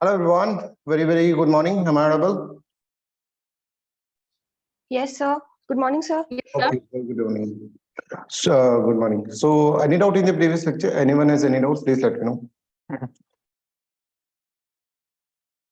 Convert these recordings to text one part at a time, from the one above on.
Hello everyone, very good morning. Am I audible? Yes, sir. Good morning, sir. Okay, good morning. Good morning. So, any doubt in the previous lecture? Anyone has any doubt? Please let me know.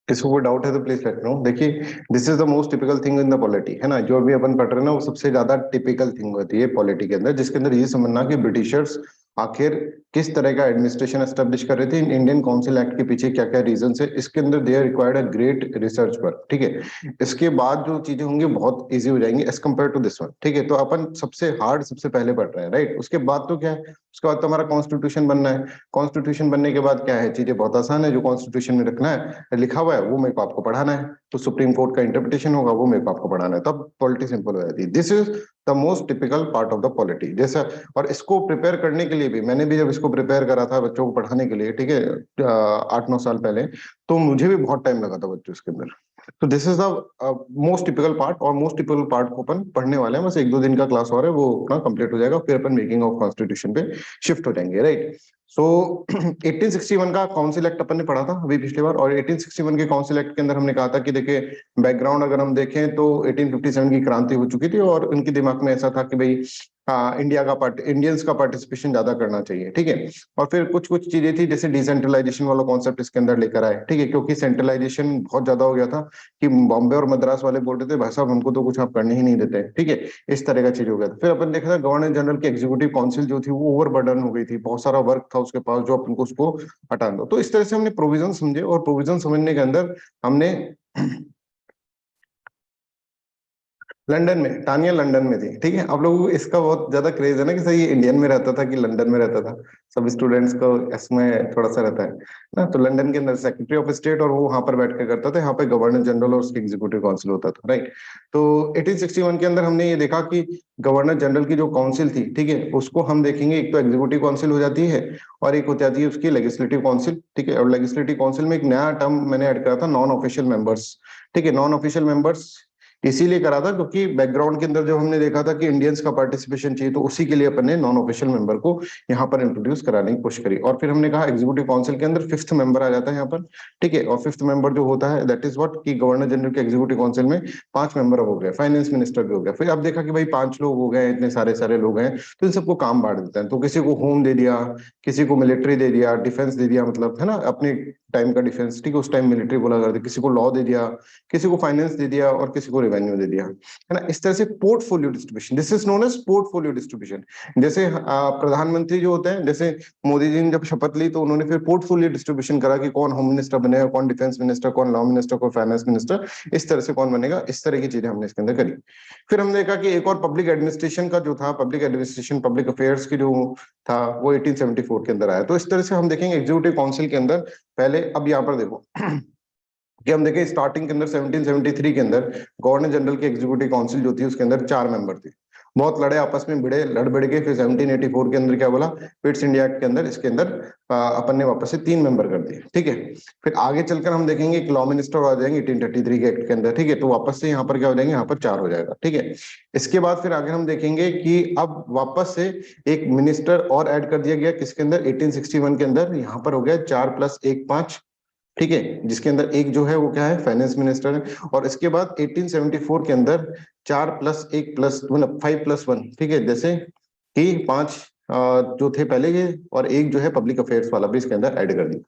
किसी को doubt है तो please let no. देखिए, this is the most typical thing in the polity, है ना। जो भी अपन पढ़ रहे हैं ना, वो सबसे ज्यादा टिपिकल थिंग होती है पॉलिटी के अंदर, जिसके अंदर ये समझना कि ब्रिटिशर्स आखिर किस तरह का एडमिनिस्ट्रेशन एस्टेब्लिश कर रहे थे। इंडियन काउंसिल एक्ट के पीछे क्या क्या रीजन है, इसके अंदर they are required a great research work. ठीक है, इसके बाद जो चीजें होंगी बहुत इजी हो जाएंगी as compare to this one. ठीक है, तो अपन सबसे हार्ड सबसे पहले पढ़ रहे हैं, राइट। उसके बाद तो क्या है, उसके बाद तो हमारा कॉन्स्टिट्यूशन बनना है। कॉन्स्टिट्यूशन बनने के बाद क्या है, चीजें बहुत आसान है। जो कॉन्स्टिट्यूशन में रखना है, लिखा हुआ है, वो मेरे को आपको पढ़ाना है। तो सुप्रीम कोर्ट का इंटरप्रिटेशन होगा, वो मेरे को आपको पढ़ाना है। तब पॉलिटी सिंपल हो जाती है। This is the most typical part of the polity. जैसा, और इसको प्रिपेयर करने के लिए भी मैंने भी जब इसको प्रिपेयर करा था बच्चों को पढ़ाने के लिए, ठीक है, 8-9 साल पहले, तो मुझे भी बहुत टाइम लगा था बच्चों इसके अंदर। तो this is the most typical part, और मोस्ट टिपिकल पार्ट को अपन पढ़ने वाले हैं। बस 1-2 दिन का क्लास और है, वो अपना कंप्लीट हो जाएगा, फिर अपन मेकिंग ऑफ कॉन्स्टिट्यूशन पे शिफ्ट हो जाएंगे, राइट। सो 1861 का काउंसिल एक्ट अपन ने पढ़ा था अभी पिछली बार, और 1861 के काउंसिल एक्ट के अंदर हमने कहा था कि देखिए, बैकग्राउंड अगर हम देखें तो 1857 की क्रांति हो चुकी थी, और उनके दिमाग में ऐसा था कि भाई इंडियंस का पार्टिसिपेशन ज्यादा करना चाहिए। ठीक है, और फिर कुछ कुछ चीजें थी, जैसे डिसेंट्रलाइजेशन वाला कॉन्सेप्ट इसके अंदर लेकर आए। ठीक है, क्योंकि सेंट्रलाइजेशन बहुत ज्यादा हो गया था, कि बॉम्बे और मद्रास वाले बोल रहे थे भाई साहब हमको तो कुछ आप करने ही नहीं देते। ठीक है, इस तरह का चीज हो गया था। फिर अपन देखा था गवर्नर जनरल की एग्जीक्यूटिव काउंसिल जो थी वो ओवरबर्डन हो गई थी, बहुत सारा वर्क था उसके पास, जो अपन को उसको हटाना दो। तो इस तरह से हमने प्रोविजन समझे, और प्रोविजन समझने के अंदर हमने लंदन में, तानिया लंदन में थी। ठीक है, आप लोगों को इसका बहुत ज्यादा क्रेज है ना, कि सही इंडियन में रहता था कि लंदन में रहता था। सब स्टूडेंट्स को इसमें थोड़ा सा रहता है ना। तो लंदन के अंदर सेक्रेटरी ऑफ स्टेट, और वो वहां पर बैठ के करता था। यहाँ पे गवर्नर जनरल और उसकी एग्जीक्यूटिव काउंसिल होता था, राइट। तो 1861 के अंदर हमने ये देखा कि गवर्नर जनरल की जो काउंसिल थी, ठीक है, उसको हम देखेंगे, एक तो एग्जीक्यूटिव काउंसिल हो जाती है, और एक हो जाती है उसकी लेजिस्लेटिव काउंसिल। ठीक है, और लेजिस्लेटिव काउंसिल में एक नया टर्म मैंने ऐड करा था, नॉन ऑफिशियल मेंबर्स। ठीक है, नॉन ऑफिशियल मेंबर्स इसीलिए करा था क्योंकि बैकग्राउंड के अंदर जब हमने देखा था कि इंडियंस का पार्टिसिपेशन चाहिए, तो उसी के लिए अपन ने नॉन ऑफिशियल मेंबर को यहाँ पर इंट्रोड्यूस कराने की कोशिश करी। और फिर हमने कहा एग्जीक्यूटिव काउंसिल के अंदर फिफ्थ मेंबर आ जाता है यहाँ पर। ठीक है, और फिफ्थ मेंबर जो होता है दैट इज व्हाट, कि गवर्नर जनरल के एग्जीक्यूटिव काउंसिल में 5 मेंबर हो गए, फाइनेंस मिनिस्टर भी हो गया। फिर अब देखा कि भाई 5 लोग हो गए, इतने सारे सारे लोग हैं, तो इन सबको काम बांट देते हैं। तो किसी को होम दे दिया, किसी को मिलिट्री दे दिया, डिफेंस दे दिया, मतलब है ना, अपने टाइम का डिफेंस। ठीक है, उस टाइम मिलिट्री बोला करते, किसी को लॉ दे दिया, किसी को फाइनेंस दे दिया, और किसी को रेवेन्यू दे दिया, है ना। इस तरह से portfolio distribution, this is known as portfolio distribution. जैसे प्रधानमंत्री जो होते हैं, जैसे मोदी जी ने जब शपथ ली, तो उन्होंने फिर पोर्टफोलियो डिस्ट्रीब्यूशन करा कि कौन होम मिनिस्टर बनेगा, कौन डिफेंस मिनिस्टर, कौन लॉ मिनिस्टर, कौन फाइनेंस मिनिस्टर, इस तरह से कौन बनेगा। इस तरह की चीजें हमने इसके अंदर करी। फिर हमने देखा कि एक और पब्लिक एडमिनिस्ट्रेशन का जो था, पब्लिक एडमिनिस्ट्रेशन पब्लिक अफेयर्स की जो था, वो 1874 के अंदर आया। तो इस तरह से हम देखेंगे एग्जीक्यूटिव काउंसिल के अंदर पहले, अब यहाँ पर देखो कि हम देखें स्टार्टिंग के अंदर 1773 के अंदर गवर्नर जनरल की एग्जीक्यूटिव काउंसिल जो थी, उसके अंदर 4 मेंबर थे। बहुत लड़े आपस में, भिड़े, लड़ भिड़ के फिर 1784 के अंदर क्या बोला, पिट्स इंडिया एक्ट के अंदर इसके अंदर अपन ने वापस से 3 मेंबर कर दिए। ठीक है, फिर आगे चलकर हम देखेंगे एक लॉ मिनिस्टर आ जाएंगे 1833 के एक्ट के अंदर। ठीक है, तो वापस से यहाँ पर क्या हो जाएंगे, यहाँ पर 4 हो जाएगा। ठीक है, इसके बाद फिर आगे हम देखेंगे कि अब वापस से एक मिनिस्टर और ऐड कर दिया गया, किसके अंदर, 1861 के अंदर। यहाँ पर हो गया 4 + 1 5। ठीक है, जिसके अंदर एक जो है वो क्या है, फाइनेंस मिनिस्टर है। और इसके बाद 1874 के अंदर 4 + 1 प्लस मतलब 5+1। ठीक है, जैसे कि 5 जो थे पहले के, और एक जो है पब्लिक अफेयर्स वाला भी इसके अंदर ऐड कर दी।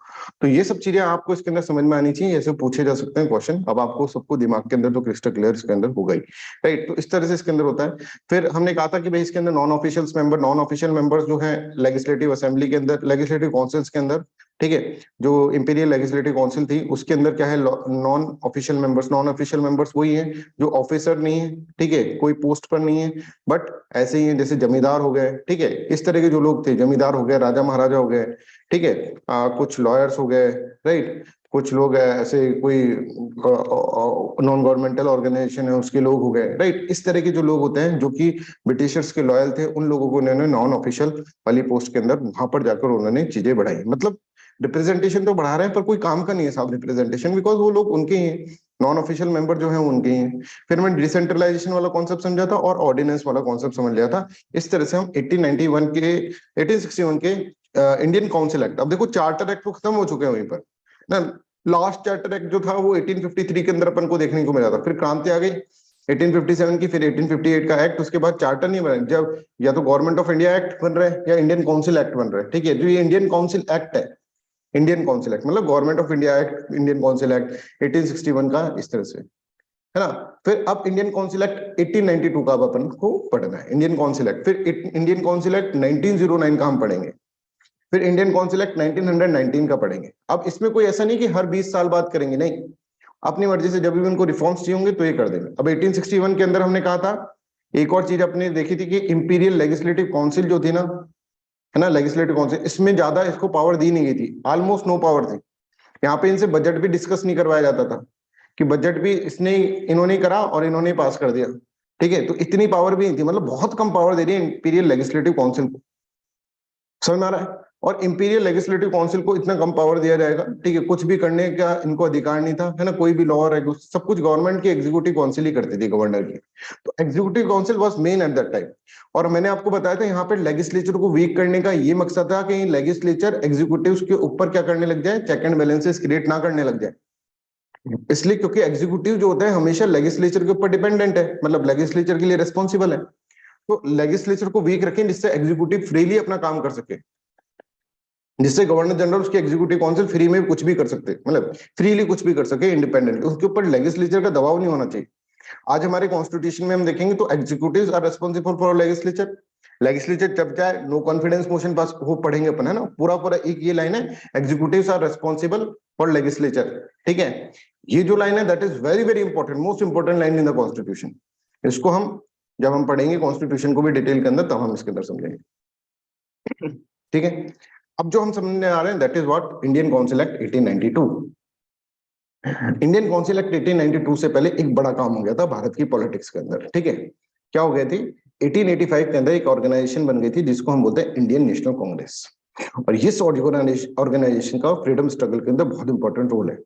तो ये सब चीजें आपको इसके अंदर समझ में आनी चाहिए, ऐसे पूछे जा सकते हैं क्वेश्चन। अब आपको सबको दिमाग के अंदर तो क्रिस्टल क्लियर इसके अंदर हो गई, राइट। तो इस तरह से इसके अंदर होता है। फिर हमने कहा था कि भाई इसके अंदर नॉन ऑफिशियल मेंबर्स जो है लेजिस्लेटिव असेंबली के अंदर, लेजिस्लेटिव काउंसिल्स के अंदर। ठीक है, जो इंपीरियल लेजिस्लेटिव काउंसिल थी उसके अंदर क्या है, non official members. Non official members वही है जो ऑफिसर नहीं है, ठीक है, कोई पोस्ट पर नहीं है, बट ऐसे ही है, जैसे जमींदार हो गए। ठीक है, इस तरह के जो लोग थे, जमींदार हो गए, राजा महाराजा हो गए। ठीक है, कुछ लॉयर्स हो गए, राइट। कुछ लोग ऐसे कोई नॉन गवर्नमेंटल ऑर्गेनाइजेशन है उसके लोग हो गए, राइट। इस तरह के जो लोग होते हैं जो कि ब्रिटिशर्स के लॉयल थे, उन लोगों को उन्होंने नॉन ऑफिशियल वाली पोस्ट के अंदर वहां पर जाकर उन्होंने चीजें बढ़ाई। मतलब रिप्रेजेंटेशन तो बढ़ा रहे हैं, पर कोई काम का नहीं है साहब रिप्रेजेंटेशन, बिकॉज वो लोग उनके ही हैं, नॉन ऑफिशियल मेंबर जो है उनके ही हैं। फिर मैं डिसेंट्रलाइजेशन वाला कॉन्सेप्ट समझा था, और ऑर्डिनेंस वाला कॉन्सेप्ट समझ लिया था। इस तरह से हम 1861 के इंडियन काउंसिल एक्ट, अब देखो चार्टर एक्ट तो खत्म हो चुके हैं वहीं पर ना, लास्ट चार्टर एक्ट जो था वो 1853 के अंदर अपन को देखने को मिला था, फिर क्रांति आ गई 1857 की, फिर 1858 का एक्ट, उसके बाद चार्टर नहीं बना। जब या तो गवर्नमेंट ऑफ इंडिया एक्ट बन रहा है या इंडियन काउंसिल एक्ट बन रहा है, ठीक है। जो ये इंडियन काउंसिल एक्ट है, इंडियन काउंसिल एक्ट मतलब government of India act, Indian council act 1861 का, इस तरह से, है ना। फिर अब इंडियन काउंसिल एक्ट 1892 का अब अपन को पढ़ना है, इंडियन काउंसिल एक्ट। फिर इंडियन काउंसिल एक्ट 1909 का हम पढ़ेंगे, फिर इंडियन काउंसिल एक्ट 1919 का पढ़ेंगे। अब इसमें कोई ऐसा नहीं कि हर 20 साल बाद करेंगे, नहीं, अपनी मर्जी से जब भी उनको रिफॉर्म्स चाहिए होंगे तो ये कर देंगे। अब 1861 के अंदर हमने कहा था, एक और चीज अपने देखी थी कि इंपीरियल लेजिस्लेटिव काउंसिल जो थी ना, है ना, लेजिस्लेटिव काउंसिल, इसमें ज्यादा इसको पावर दी नहीं गई थी, ऑलमोस्ट नो पावर थी। यहाँ पे इनसे बजट भी डिस्कस नहीं करवाया जाता था, कि बजट भी इसने इन्होंने करा और इन्होंने पास कर दिया, ठीक है। तो इतनी पावर भी नहीं थी, मतलब बहुत कम पावर दे रही है इंपीरियल लेजिस्लेटिव काउंसिल को, समझ में आ रहा है। और इंपीरियल लेजिस्लेटिव काउंसिल को इतना कम पावर दिया जाएगा, ठीक है, कुछ भी करने का इनको अधिकार नहीं था, है ना। कोई भी लॉ और सब कुछ गवर्नमेंट की एग्जीक्यूटिव काउंसिल ही करती थी, गवर्नर की। तो executive council was main at that time. और मैंने आपको बताया था यहाँ पे लेजिस्लेचर को वीक करने का ये मकसद था कि लेजिस्लेचर एग्जीक्यूटिव के ऊपर क्या करने लग जाए, चेक एंड बैलेंसेस क्रिएट ना करने लग जाए। इसलिए क्योंकि एग्जीक्यूटिव जो होता है हमेशा लेजिस्लेचर के ऊपर डिपेंडेंट है, मतलब लेजिस्लेचर के लिए रिस्पॉन्सिबल है। तो लेजिस्लेचर को वीक रखें जिससे एग्जीक्यूटिव फ्रीली अपना काम कर सके, जिससे गवर्नर जनरल उसके एग्जीक्यूटिव काउंसिल फ्री में कुछ भी कर सकते, मतलब फ्रीली कुछ भी कर सके, इंडिपेंडेंट, उसके ऊपर लेजिस्लेचर का दबाव नहीं होना चाहिए। आज हमारे कॉन्स्टिट्यूशन में हम देखेंगे तो executives are responsible for legislature. Legislature जब चाहे नो कॉन्फिडेंस मोशन पास हो, पढ़ेंगे अपन, है ना, पूरा पूरा एक ये लाइन है, executives are responsible for legislature, ठीक है। ये जो लाइन है that is very very important, most important line in the constitution. इसको हम जब हम पढ़ेंगे कॉन्स्टिट्यूशन को भी डिटेल के अंदर, तब हम इसके अंदर समझेंगे, ठीक है। अब जो हम समझने आ रहे हैं that is what Indian council act 1892। Indian council act 1892 से पहले एक बड़ा काम हो गया था भारत की पॉलिटिक्स के अंदर, ठीक है। क्या हो गया थी, 1885 के अंदर एक ऑर्गेनाइजेशन बन गई थी जिसको हम बोलते हैं इंडियन नेशनल कांग्रेस। और इस ऑर्गेनाइजेशन का फ्रीडम स्ट्रगल के अंदर बहुत इंपॉर्टेंट रोल है,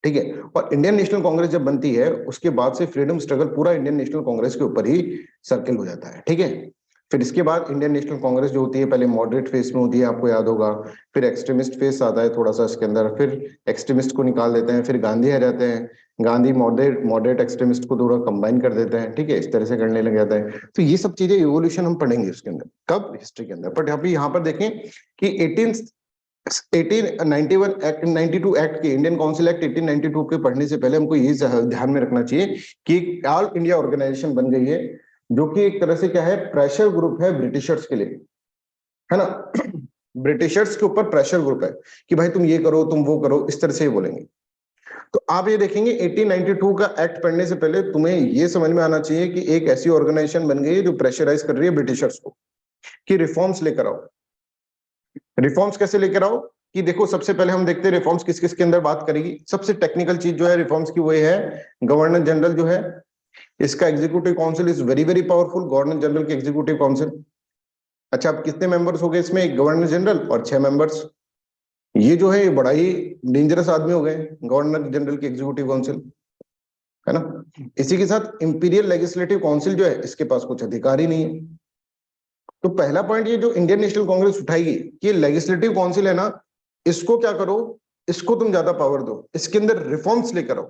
ठीक है। और इंडियन नेशनल कांग्रेस जब बनती है उसके बाद से फ्रीडम स्ट्रगल पूरा इंडियन नेशनल कांग्रेस के ऊपर ही सर्किल हो जाता है, ठीक है। फिर इसके बाद इंडियन नेशनल कांग्रेस जो होती है पहले मॉडरेट फेस में होती है, आपको याद होगा। फिर एक्सट्रीमिस्ट फेस आता है थोड़ा सा इसके अंदर, फिर एक्सट्रीमिस्ट को निकाल देते हैं, फिर गांधी आ जाते हैं, गांधी मॉडरेट मॉडरेट एक्सट्रीमिस्ट को थोड़ा कंबाइन कर देते हैं, ठीक है, इस तरह से करने लग जाता है। तो ये सब चीजें इवोल्यूशन हम पढ़ेंगे उसके अंदर, कब, हिस्ट्री के अंदर। बट अभी यहाँ पर देखें कि 1891 एक्ट 92 एक्ट के, इंडियन काउंसिल एक्ट 1892 के पढ़ने से पहले हमको ये ध्यान में रखना चाहिए कि ऑल इंडिया ऑर्गेनाइजेशन बन गई है, जो कि एक तरह से क्या है, प्रेशर ग्रुप है ब्रिटिशर्स के लिए, है ना। ब्रिटिशर्स के ऊपर प्रेशर ग्रुप है कि भाई तुम ये करो, तुम वो करो, इस तरह से ही बोलेंगे। तो आप ये देखेंगे 1892 का एक्ट पढ़ने से पहले तुम्हें ये समझ में आना चाहिए कि एक ऐसी ऑर्गेनाइजेशन बन गई है जो प्रेशराइज कर रही है ब्रिटिशर्स को कि रिफॉर्म्स लेकर आओ। रिफॉर्म्स कैसे लेकर आओ, कि देखो सबसे पहले हम देखते हैं रिफॉर्म्स किस किस के अंदर बात करेगी। सबसे टेक्निकल चीज जो है रिफॉर्म्स की वो है गवर्नर जनरल जो है, इसका executive council is very very powerful, governor general की एग्जीक्यूटिव काउंसिल। अच्छा, अब कितने मेंबर्स हो गए इसमें, एक गवर्नर जनरल और 6 मेंबर्स। ये जो है बड़ा ही डेंजरस आदमी हो गए गवर्नर जनरल की एग्जीक्यूटिव काउंसिल, है ना। इसी के साथ इंपीरियल लेजिस्लेटिव काउंसिल जो है इसके पास कुछ अधिकार ही नहीं है। तो पहला पॉइंट ये जो इंडियन नेशनल कांग्रेस उठाएगी कि लेजिस्लेटिव काउंसिल है ना, इसको क्या करो, इसको तुम ज्यादा पावर दो, इसके अंदर रिफॉर्म्स लेकर आओ,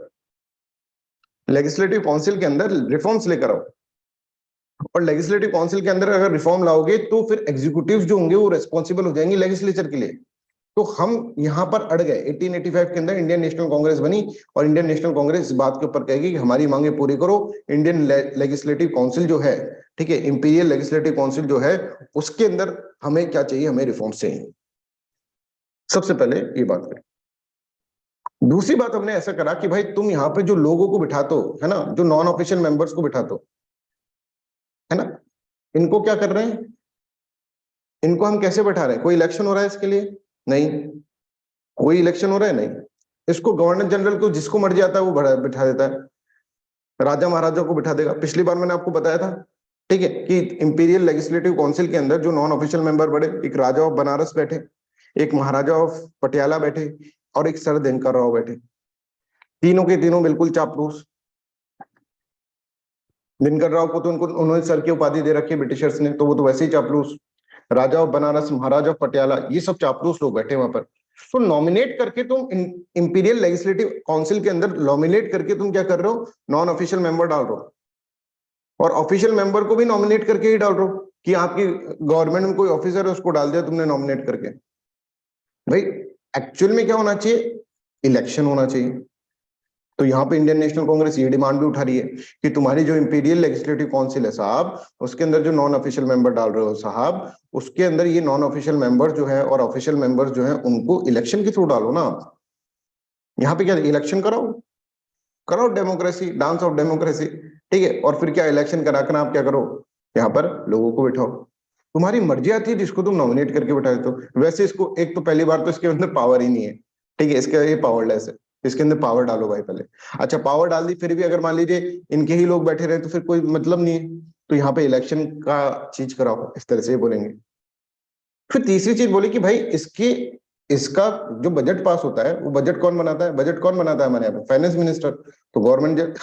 लेजिस्लेटिव काउंसिल के अंदर रिफॉर्म्स लेकर आओ। और लेजिस्लेटिव काउंसिल के अंदर अगर रिफॉर्म लाओगे तो फिर एग्जीक्यूटिव जो होंगे वो रेस्पॉन्सिबल हो जाएंगे लेजिस्लेचर के लिए। तो हम यहां पर अड़ गए। 1885 के अंदर इंडियन नेशनल कांग्रेस बनी और इंडियन नेशनल कांग्रेस इस बात के ऊपर कहेगी कि हमारी मांगे पूरी करो। इंडियन लेजिस्लेटिव काउंसिल जो है, ठीक है, इंपीरियल लेजिस्लेटिव काउंसिल जो है, उसके अंदर हमें क्या चाहिए, हमें रिफॉर्म्स चाहिए। सबसे पहले ये बात करें। दूसरी बात हमने ऐसा करा कि भाई तुम यहाँ पे जो लोगों को बिठाते हो, है ना, जो नॉन ऑफिशियल मेंबर्स को बिठाते हो, है ना, इनको क्या कर रहे हैं, इनको हम कैसे बैठा रहे हैं, कोई इलेक्शन हो रहा है इसके लिए, नहीं, कोई इलेक्शन हो रहा है, नहीं। इसको गवर्नर जनरल को जिसको मर्जी आता है वो बिठा देता है, राजा महाराजा को बिठा देगा। पिछली बार मैंने आपको बताया था, ठीक है, कि इंपीरियल लेजिस्लेटिव काउंसिल के अंदर जो नॉन ऑफिशियल मेंबर बड़े, एक राजा ऑफ बनारस बैठे, एक महाराजा ऑफ पटियाला बैठे और एक सर दिनकर राव बैठे। तीनों के तीनों बिल्कुल चापलूस। दिनकर राव को तो उन्होंने सर की उपाधि दे रखी है ब्रिटिशर्स ने, तो वो तो वैसे ही चापलूस। राजा ऑफ बनारस, महाराजा ऑफ पटियाला, ये सब चापलूस लोग बैठे वहां पर। तो नॉमिनेट करके तुम इंपीरियल लेजिस्लेटिव काउंसिल के अंदर नॉमिनेट करके तुम क्या कर रहे हो, नॉन ऑफिशियल मेंबर डाल रहे हो, और ऑफिशियल मेंबर को भी नॉमिनेट करके ही डाल रहे हो कि आपकी गवर्नमेंट में कोई ऑफिसर है उसको डाल दिया तुमने नॉमिनेट करके। भाई एक्चुअल में क्या होना चाहिए, इलेक्शन होना चाहिए। तो यहाँ पे इंडियन नेशनल कांग्रेस ये डिमांड भी उठा रही है कि तुम्हारी जो इंपीरियल लेजिस्लेटिव काउंसिल है साहब, उसके अंदर जो नॉन ऑफिशियल मेंबर डाल रहे हो साहब, उसके अंदर ये नॉन ऑफिशियल मेंबर जो है और ऑफिशियल मेंबर जो है उनको इलेक्शन के थ्रू डालो ना आप। यहाँ पे क्या इलेक्शन कराओ, कराओ डेमोक्रेसी, डांस ऑफ डेमोक्रेसी, ठीक है। और फिर क्या इलेक्शन कराकर आप क्या करो, यहाँ पर लोगों को बिठाओ, तुम्हारी मर्जी आती है जिसको तुम नॉमिनेट करके बिठाए। तो वैसे इसको एक तो पहली बार तो इसके अंदर पावर ही नहीं है, ठीक है, इसका ये पावरलेस है, इसके अंदर पावर डालो भाई पहले। अच्छा पावर डाल दी, फिर भी अगर मान लीजिए इनके ही लोग बैठे रहे तो फिर कोई मतलब नहीं है, तो यहाँ पे इलेक्शन का चीज कराओ, इस तरह से बोलेंगे। फिर तीसरी चीज बोली कि भाई इसका जो बजट पास होता है वो बजट कौन बनाता है, बजट कौन बनाता है हमारे यहाँ पे, फाइनेंस मिनिस्टर। तो गवर्नमेंट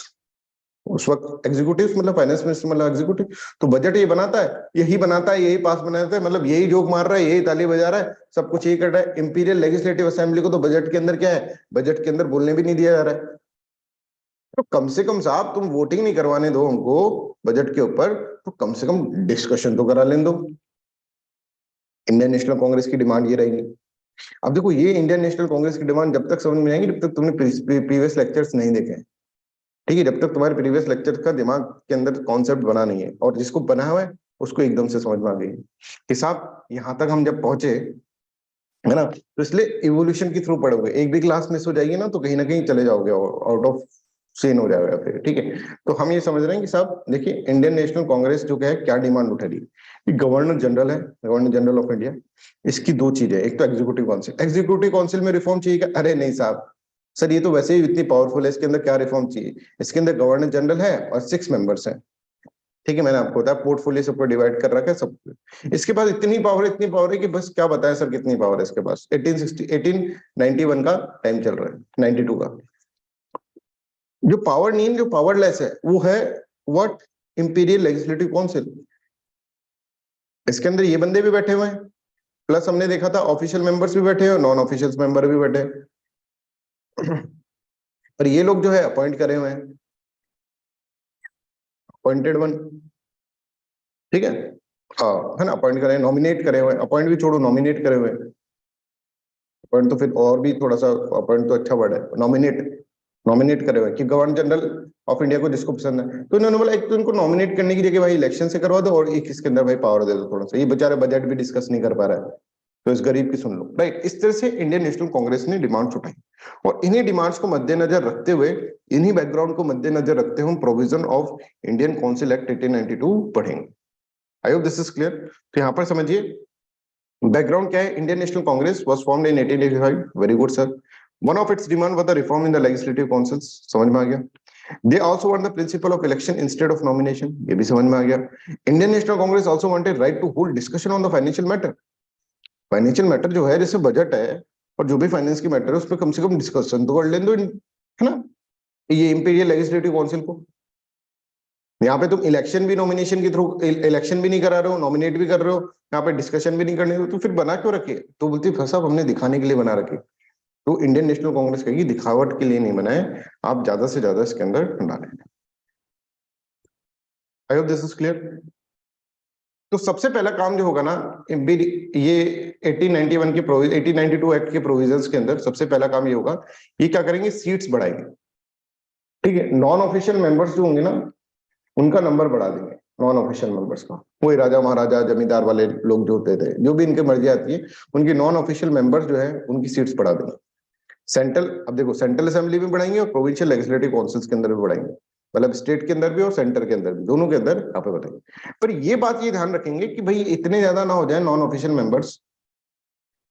उस वक्त एग्जीक्यूटिव मतलब फाइनेंस मिनिस्टर मतलब एग्जीक्यूटिव, तो बजट ये बनाता है, यही बनाता है, यही पास बनाता है, मतलब यही जोक मार रहा है, यही ताली बजा रहा है, सब कुछ यही कर रहा है। इंपीरियल लेजिस्लेटिव असेंबली को तो बजट के अंदर क्या है, बजट के अंदर बोलने भी नहीं दिया जा रहा है। तो कम से कम साहब तुम वोटिंग नहीं करवाने दो हमको बजट के ऊपर, तो कम से कम डिस्कशन तो करा लेने दो। इंडियन नेशनल कांग्रेस की डिमांड ये रहेगी। अब देखो ये इंडियन नेशनल कांग्रेस की डिमांड जब तक समझ में आएंगी जब तक तुमने प्रीवियस लेक्चर्स नहीं देखे, ठीक है, जब तक तुम्हारे प्रीवियस लेक्चर का दिमाग के अंदर कॉन्सेप्ट बना नहीं है, और जिसको बना हुआ है उसको एकदम से समझ में आ गई कि साहब यहाँ तक हम जब पहुंचे है ना, तो इसलिए इवोल्यूशन के थ्रू पढ़ोगे, एक भी क्लास मिस हो जाएगी ना तो कहीं ना कहीं चले जाओगे, आउट ऑफ सीन हो जाएगा फिर, ठीक है। तो हम ये समझ रहे हैं कि साहब देखिए इंडियन नेशनल कांग्रेस जो है क्या डिमांड उठा रही है कि गवर्नर जनरल है, गवर्नर जनरल ऑफ इंडिया, इसकी दो चीजें, एक तो एग्जीक्यूटिव काउंसिल, एग्जीक्यूटिव काउंसिल में रिफॉर्म चाहिए क्या? अरे नहीं साहब, सर ये तो वैसे ही इतनी पावरफुल है, इसके अंदर क्या रिफॉर्म चाहिए, इसके अंदर गवर्नर जनरल है और 6 मेंबर्स हैं, ठीक है, मैंने आपको बताया पोर्टफोलियो सबको डिवाइड कर रखा है सब। इसके पास इतनी पावर है कि बस क्या बताएं सर कितनी पावर है इसके पास। 1891 का टाइम चल रहा है, 92 का। जो पावर नहीं, जो पावरलेस है वो है व्हाट, इंपीरियल लेजिस्लेटिव काउंसिल। इसके अंदर ये बंदे भी बैठे हुए हैं, प्लस हमने देखा था ऑफिशियल मेंबर्स भी बैठे हैं, नॉन ऑफिशियल मेंबर भी बैठे हैं। और ये लोग जो है अपॉइंट करे हुए हैं, अपॉइंटेड वन, ठीक है, हाँ है ना, अपॉइंट करे, नॉमिनेट करे हुए, अपॉइंट भी छोड़ो, नॉमिनेट करे हुए। अपॉइंट तो फिर और भी थोड़ा सा, अपॉइंट तो अच्छा वर्ड है, नॉमिनेट, नॉमिनेट करे हुए कि गवर्नर जनरल ऑफ इंडिया को जिसको पसंद है। तो इन्होंने बोला एक तो इनको नॉमिनेट करने की जगह भाई इलेक्शन से करवा दो, और एक इसके अंदर भाई पावर दे दो थोड़ा सा, ये बेचारे बजट भी डिस्कस नहीं कर पा रहा है, तो इस गरीब की सुन लो, राइट। इस तरह से इंडियन नेशनल कांग्रेस ने डिमांड्स उठाई, और इन्हीं डिमांड्स को मद्देनजर रखते हुए, इन्हीं बैकग्राउंड को मद्देनजर रखते हुए हम provision of Indian council act 1892 पढ़ेंगे। आई होप दिस इज क्लियर। तो यहाँ पर समझिए बैकग्राउंड क्या है, Indian national Congress was formed in 1885, very good sir. One of its demand was the reform in the legislative councils, समझ में आ गया। They also want the principle of election instead of nomination, ये भी समझ में आ गया। Indian national Congress also wanted right to hold discussion on the financial matter, financial matter जो है जैसे बजट है और जो भी फाइनेंस की मैटर है उस पर कम से कम डिस्कशन तो कर लेने दो, है ना, ये इंपीरियल लेजिस्लेटिव काउंसिल को। यहाँ पे तुम इलेक्शन भी नॉमिनेशन के थ्रू, इलेक्शन भी नहीं करा रहे हो, नॉमिनेट भी कर रहे हो, यहाँ पे डिस्कशन भी नहीं करने दो, तो फिर बना क्यों रखे? तो बोलती साहब हमने दिखाने के लिए बना रखे। तो इंडियन नेशनल कांग्रेस कहेगी दिखावट के लिए नहीं बनाए, आप ज्यादा से ज्यादा इसके अंदर डालें। आई होप दिस इज क्लियर। तो सबसे पहला काम जो होगा ना, ये 1891 के 1892 एक्ट के प्रोविजंस के अंदर सबसे पहला काम ये होगा, ये क्या करेंगे, सीट्स बढ़ाएंगे, ठीक है। नॉन ऑफिशियल मेंबर्स जो होंगे ना उनका नंबर बढ़ा देंगे, नॉन ऑफिशियल मेंबर्स का, वही राजा महाराजा जमींदार वाले लोग जो होते थे, जो भी इनके मर्जी आती है, उनकी नॉन ऑफिशियल मेंबर्स जो है उनकी सीट्स बढ़ा देंगे। सेंट्रल, अब देखो सेंट्रल असेंबली में बढ़ाएंगे और प्रोविंशियल लेजिस्लेटिव काउंसिल्स के अंदर भी बढ़ाएंगे, मतलब स्टेट के अंदर भी और सेंटर के अंदर भी, दोनों के अंदर यहाँ पे बढ़ाएंगे। पर ये बात ये ध्यान रखेंगे कि भाई इतने ज्यादा ना हो जाए नॉन ऑफिशियल मेंबर्स,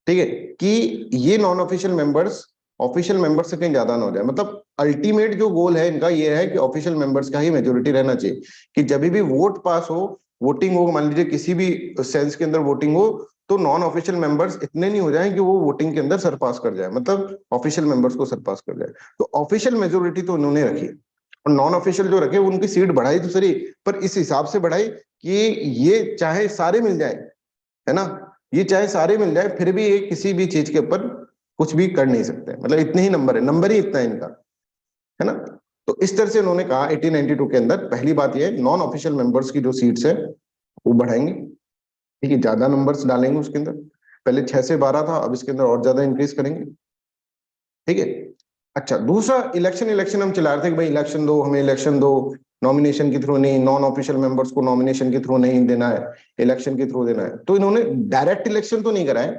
ठीक है, कि ये non official members official members से कहीं ज्यादा ना हो जाए। मतलब अल्टीमेट जो गोल है इनका ये है कि ऑफिशियल मेंबर्स का ही मेजोरिटी रहना चाहिए, कि जब भी वोट पास हो, वोटिंग हो, मान लीजिए किसी भी सेंस के अंदर वोटिंग हो, तो नॉन ऑफिशियल मेंबर्स इतने नहीं हो जाए कि वो वोटिंग के अंदर सरपास कर जाए, मतलब ऑफिशियल मेंबर्स को सरपास कर जाए। तो ऑफिशियल मेजोरिटी तो उन्होंने रखी, और नॉन ऑफिशियल जो रखे उनकी सीट बढ़ाई तो सही, पर इस हिसाब से बढ़ाई कि ये चाहे सारे मिल जाए, है ना, ये चाहे सारे मिल जाए फिर भी ये किसी भी चीज के ऊपर कुछ भी कर नहीं सकते, मतलब इतने ही नंबर है, नंबर ही इतना है इनका, है ना। तो इस तरह से उन्होंने कहा 1892 के अंदर पहली बात यह है नॉन ऑफिशियल मेंबर्स की जो सीट्स है वो बढ़ाएंगे, ठीक है, ज्यादा नंबर्स डालेंगे उसके अंदर, पहले 6 से 12 था, अब इसके अंदर और ज्यादा इंक्रीज करेंगे, ठीक है। अच्छा, दूसरा इलेक्शन इलेक्शन हम चला रहे थे कि भाई इलेक्शन दो, हमें इलेक्शन दो, नॉमिनेशन के थ्रू नहीं, नॉन ऑफिशियल मेंबर्स को नॉमिनेशन के थ्रू नहीं देना है, इलेक्शन के थ्रू देना है। तो इन्होंने डायरेक्ट इलेक्शन तो नहीं कराए,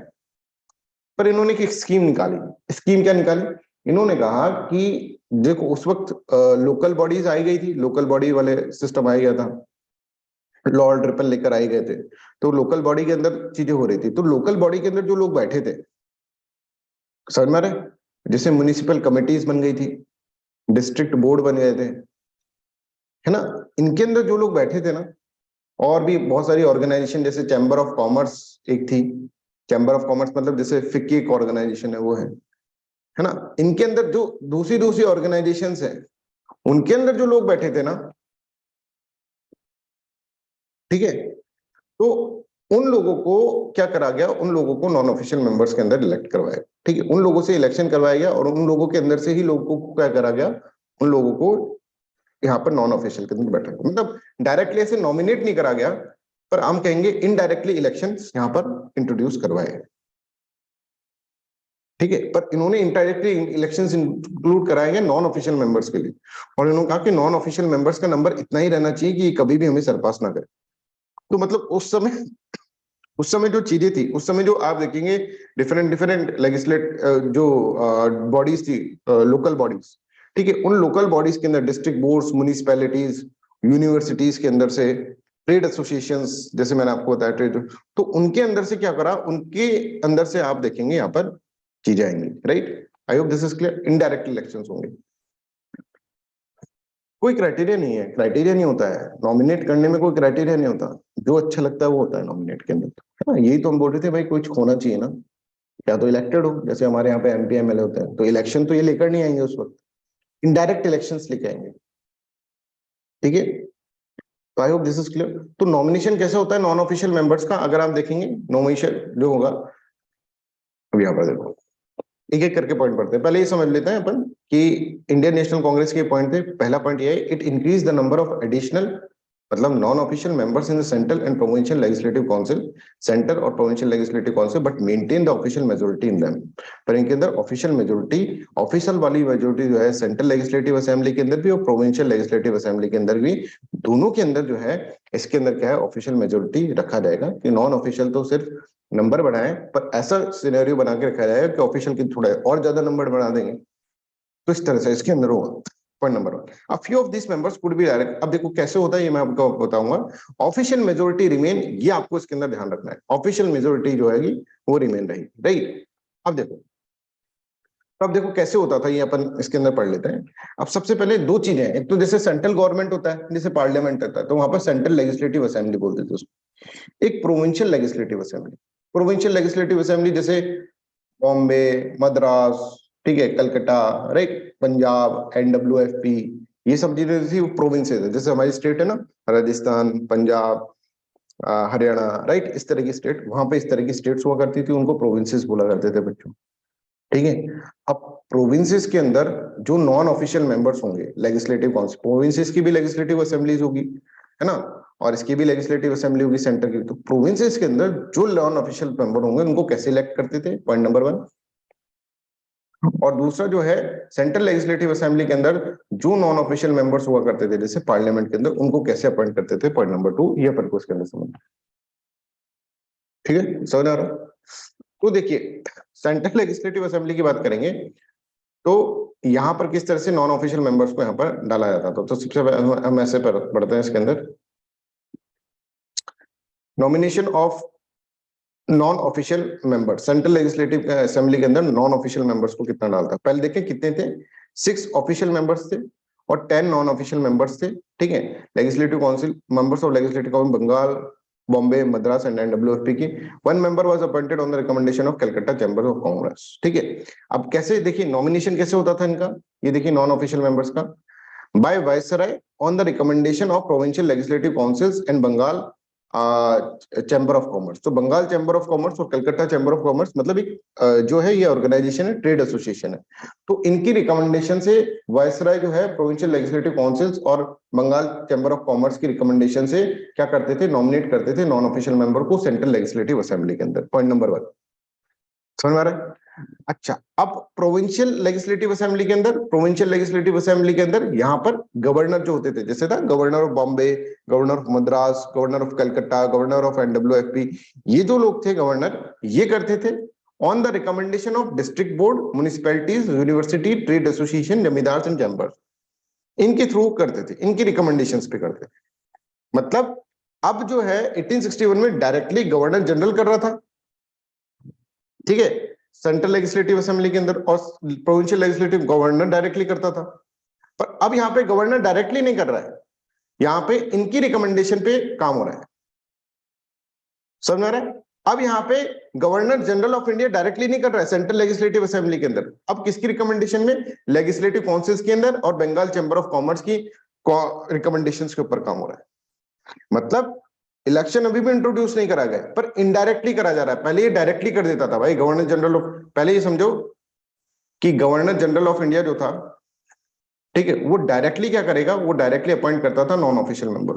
पर इन्होंने एक स्कीम निकाली। स्कीम क्या निकाली? इन्होंने कहा कि देखो उस वक्त लोकल बॉडीज आई गई थी, लोकल बॉडी वाले सिस्टम आ गया था, लॉ और ट्रिपल लेकर आए गए थे, तो लोकल बॉडी के अंदर चीजें हो रही थी। तो लोकल बॉडी के अंदर जो लोग बैठे थे, समझ में आ रहा है, जैसे म्युनिसिपल कमिटीज बन गई थी, डिस्ट्रिक्ट बोर्ड बन गए थे, है ना, इनके अंदर जो लोग बैठे थे ना, और भी बहुत सारी ऑर्गेनाइजेशन जैसे चैम्बर ऑफ कॉमर्स एक थी, चैम्बर ऑफ कॉमर्स मतलब जैसे फिक्की एक ऑर्गेनाइजेशन है वो है ना, इनके अंदर जो दूसरी दूसरी ऑर्गेनाइजेशंस है उनके अंदर जो लोग बैठे थे ना, ठीक है, तो उन लोगों को क्या करा गया, उन लोगों को नॉन ऑफिशियल मेंबर्स के अंदर इलेक्ट करवाया, ठीक है, उन लोगों से इलेक्शन करवाया गया और उन लोगों के अंदर से ही लोगों को क्या करा गया, उन लोगों को यहाँ पर नॉन ऑफिशियल के अंदर बैठा गया, मतलब डायरेक्टली ऐसे नॉमिनेट नहीं करा गया, पर हम कहेंगे इनडायरेक्टली इलेक्शंस यहाँ पर इंट्रोड्यूस करवाए, ठीक है, पर इन्होंने इनडायरेक्टली इलेक्शंस इंक्लूड कराए गए नॉन ऑफिशियल मेंबर्स के लिए, और इन्होंने कहा कि नॉन ऑफिशियल मेंबर्स का नंबर इतना ही रहना चाहिए कि कभी भी हमें सरपास ना करे। तो मतलब उस समय जो चीजें थी, उस समय जो आप देखेंगे डिफरेंट डिफरेंट लेजिस्लेट जो बॉडीज थी, लोकल बॉडीज, ठीक है, उन लोकल बॉडीज के अंदर डिस्ट्रिक्ट बोर्ड्स, म्युनिसिपैलिटीज, यूनिवर्सिटीज के अंदर से ट्रेड एसोसिएशंस, जैसे मैंने आपको बताया ट्रेड, तो उनके अंदर से क्या करा, उनके अंदर से आप देखेंगे यहाँ पर चीजें आएंगी, right. I hope this is clear. Indirect elections होंगे, कोई क्राइटेरिया नहीं है, क्राइटेरिया नहीं होता है नॉमिनेट करने में, कोई क्राइटेरिया नहीं होता, जो अच्छा लगता है वो होता है नॉमिनेट के अंदर, है ना। यही तो हम बोल रहे थे भाई कुछ होना चाहिए ना, या तो इलेक्टेड हो, जैसे हमारे यहाँ पे एमपी एमएलए होते हैं, तो इलेक्शन तो ये लेकर नहीं आएंगे उस वक्त, इनडायरेक्ट इलेक्शंस लेके आएंगे, ठीक है। तो I hope this is clear. तो नॉमिनेशन कैसे होता है नॉन ऑफिशियल मेंबर्स का, अगर आप देखेंगे नॉमिनेशन जो होगा, अब यहाँ पर देखो एक एक करके पॉइंट पढ़ते हैं, पहले ये समझ लेते हैं अपन कि इंडियन नेशनल कांग्रेस के पॉइंट थे। पहला पॉइंट ये है, it increase the number of additional, मतलब non official members in the central and provincial legislative council, centre और provincial legislative council, but maintain the official majority in them. पर इनके अंदर ऑफिशियल मेजोरिटी, ऑफिशियल वाली majority जो है central legislative assembly के अंदर भी और प्रोविंशियल लेजिस्लेटिव असेंबली के अंदर भी, दोनों के अंदर जो है इसके अंदर क्या है, ऑफिशियल मेजोरिटी रखा जाएगा, कि नॉन ऑफिशियल तो सिर्फ नंबर बढ़ाएं, पर ऐसा सिनेरियो बना के रखा जाएगा कि ऑफिशियल की थोड़ा और ज्यादा नंबर बढ़ा देंगे, तो इस तरह से इसके अंदर होगा। Point number 1, a few of this members could be direct. अब देखो कैसे होता है ये मैं आपको बताऊंगा। ऑफिशियल मेजोरिटी रिमेन, ये आपको इसके अंदर ध्यान रखना है, ऑफिशियल मेजोरिटी जो है वो रिमेन रहेगी, राइट। अब देखो, तो अब देखो कैसे होता था ये, अपन इसके अंदर पढ़ लेते हैं। अब सबसे पहले दो चीजें हैं, एक तो जैसे सेंट्रल गवर्नमेंट होता है, जैसे पार्लियामेंट होता है, तो वहां पर सेंट्रल लेजिस्लेटिव असेंबली बोलते थे उसको। एक provincial legislative assembly, provincial legislative assembly जैसे बॉम्बे, मद्रास, ठीक है, कलकत्ता, राइट, पंजाब, NWFP, ये सब चीजें थी, प्रोविंसेस है, जैसे हमारी स्टेट है ना, राजस्थान, पंजाब, हरियाणा, राइट, इस तरह की स्टेट, वहां पे इस तरह की स्टेट्स हुआ करती थी, उनको प्रोविंसेस बोला करते थे बच्चों, ठीक है। अब प्रोविंसेस के अंदर जो नॉन ऑफिशियल मेंबर्स होंगे लेजिस्लेटिव काउंसिल, प्रोविंसेस की भी लेजिस्लेटिव असेंबलीज होगी, है ना, और इसकी भी लेजिस्लेटिव असेंबली होगी सेंटर की। तो प्रोविंसेस के अंदर जो नॉन ऑफिशियल मेंबर होंगे उनको कैसे इलेक्ट करते थे, पॉइंट नंबर 1। और दूसरा जो है सेंट्रल लेजिस्लेटिव असेंबली के अंदर जो नॉन ऑफिशियल मेंबर्स हुआ करते थे जैसे पार्लियामेंट के अंदर, उनको कैसे अपॉइंट करते थे, पॉइंट नंबर 2, ये अपन को इसके अंदर समझ, ठीक है, समझ आ रहा है? तो देखिए सेंट्रल लेजिस्लेटिव असेंबली की बात करेंगे, तो यहां पर किस तरह से नॉन ऑफिशियल मेंबर्स को यहां पर डाला जाता था। तो सबसे पहले हम ऐसे पढ़ते हैं इसके अंदर, nomination of non official member, central legislative assembly के अंदर नॉन ऑफिशियल मेंबर्स को कितना डालता, पहले देखें कितने थे, 6 ऑफिशियल मेंबर्स थे और 10 नॉन ऑफिशियल मेंबर्स थे, ठीक है। Legislative council members of legislative council Bengal, Bombay, Madras and NWFP की। 1 member was appointed on the recommendation of Calcutta chamber of commerce, ठीक है। अब कैसे देखिए नॉमिनेशन कैसे होता था इनका, ये देखिए नॉन ऑफिशियल मेंबर्स का, by viceroy on the recommendation of provincial legislative councils and Bengal chamber of commerce. तो बंगाल चैम्बर ऑफ कॉमर्स और कलकत्ता चैम्बर ऑफ कॉमर्स मतलब एक जो है ये ऑर्गेनाइजेशन है, ट्रेड एसोसिएशन है। तो इनकी रिकमेंडेशन से वायसराय जो है प्रोविंशियल लेजिस्लेटिव काउंसिल्स और बंगाल चैम्बर ऑफ कॉमर्स की रिकमेंडेशन से क्या करते थे, नॉमिनेट करते थे नॉन ऑफिशियल मेंबर को सेंट्रल लेजिस्लेटिव असेंबली के अंदर। पॉइंट नंबर 1 समझ में आ रहा है? अच्छा, अब प्रोविंशियल लेजिस्लेटिव असेंबली के अंदर, प्रोविंशियल लेजिस्लेटिव असेंबली के अंदर यहाँ पर गवर्नर जो होते थे, जैसे था governor of Bombay, governor of Madras, governor of Calcutta, governor of NWFP, ये जो लोग थे गवर्नर, ये करते थे on the recommendation of district board, municipalities, university, trade association, zamindar and chamber, इनके थ्रू करते थे, इनकी रिकमेंडेशंस पे करते थे। मतलब अब जो है 1861 में डायरेक्टली गवर्नर जनरल कर रहा था, ठीक है, सेंट्रल लेजिस्लेटिव असेंबली के अंदर, और प्रोविंशियल लेजिस्लेटिव गवर्नर डायरेक्टली करता था। पर अब यहां पे गवर्नर डायरेक्टली नहीं कर रहा है, यहां पे इनकी रिकमेंडेशन पे काम हो रहा है। समझ में आ रहा है? अब यहां पे governor general of India directly नहीं कर रहा है सेंट्रल लेजिस्लेटिव असेंबली के अंदर, अब किसकी रिकमेंडेशन में, लेजिस्लेटिव काउंसिल्स के अंदर और बंगाल चैम्बर ऑफ कॉमर्स की रिकमेंडेशंस के ऊपर काम हो रहा है। मतलब इलेक्शन अभी भी इंट्रोड्यूस नहीं करा गया, पर इनडायरेक्टली करा जा रहा है। पहले ये डायरेक्टली कर देता था भाई गवर्नर जनरल ऑफ, पहले ये समझो कि गवर्नर जनरल ऑफ इंडिया जो था, ठीक है, वो डायरेक्टली क्या करेगा, वो डायरेक्टली अपॉइंट करता था नॉन ऑफिशियल मेंबर।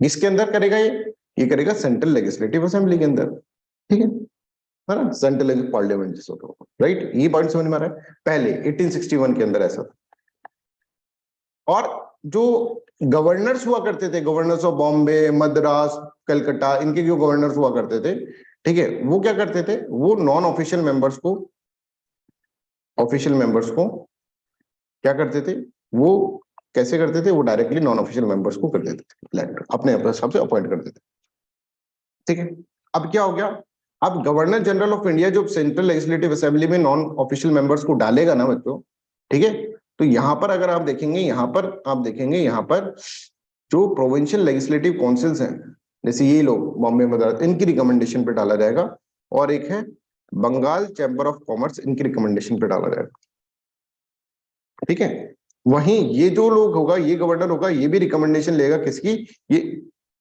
किसके अंदर करेगा ये करेगा सेंट्रल लेजिस्लेटिव असेंबली के अंदर, ठीक है ना, सेंट्रल पार्लियामेंट जिसको कहते हैं, राइट। ये पॉइंट समझ में आ रहा है? पहले 1861 के अंदर ऐसा था। और जो गवर्नर्स हुआ करते थे, गवर्नर्स ऑफ बॉम्बे, मद्रास, कलकत्ता, इनके जो गवर्नर्स हुआ करते थे, ठीक है, वो क्या करते थे, वो नॉन ऑफिशियल मेंबर्स को, ऑफिशियल मेंबर्स को क्या करते थे, वो कैसे करते थे, वो डायरेक्टली नॉन ऑफिशियल मेंबर्स को कर देते थे इलेक्ट, अपने हिसाब से अपॉइंट कर देते थे, ठीक है। अब क्या हो गया, अब गवर्नर जनरल ऑफ इंडिया जो सेंट्रल लेजिस्लेटिव असेंबली में नॉन ऑफिशियल मेंबर्स को डालेगा ना बच्चों, ठीक है, तो यहां पर अगर आप देखेंगे, यहां पर आप देखेंगे, यहां पर जो प्रोविंशियल लेजिस्लेटिव काउंसिल्स हैं, जैसे ये लोग बॉम्बे, मद्रास, इनकी रिकमेंडेशन पे डाला जाएगा, और एक है बंगाल चैम्बर ऑफ कॉमर्स, इनकी रिकमेंडेशन पे डाला जाएगा, ठीक है। वहीं ये जो लोग होगा, ये गवर्नर होगा, ये भी रिकमेंडेशन लेगा किसकी, ये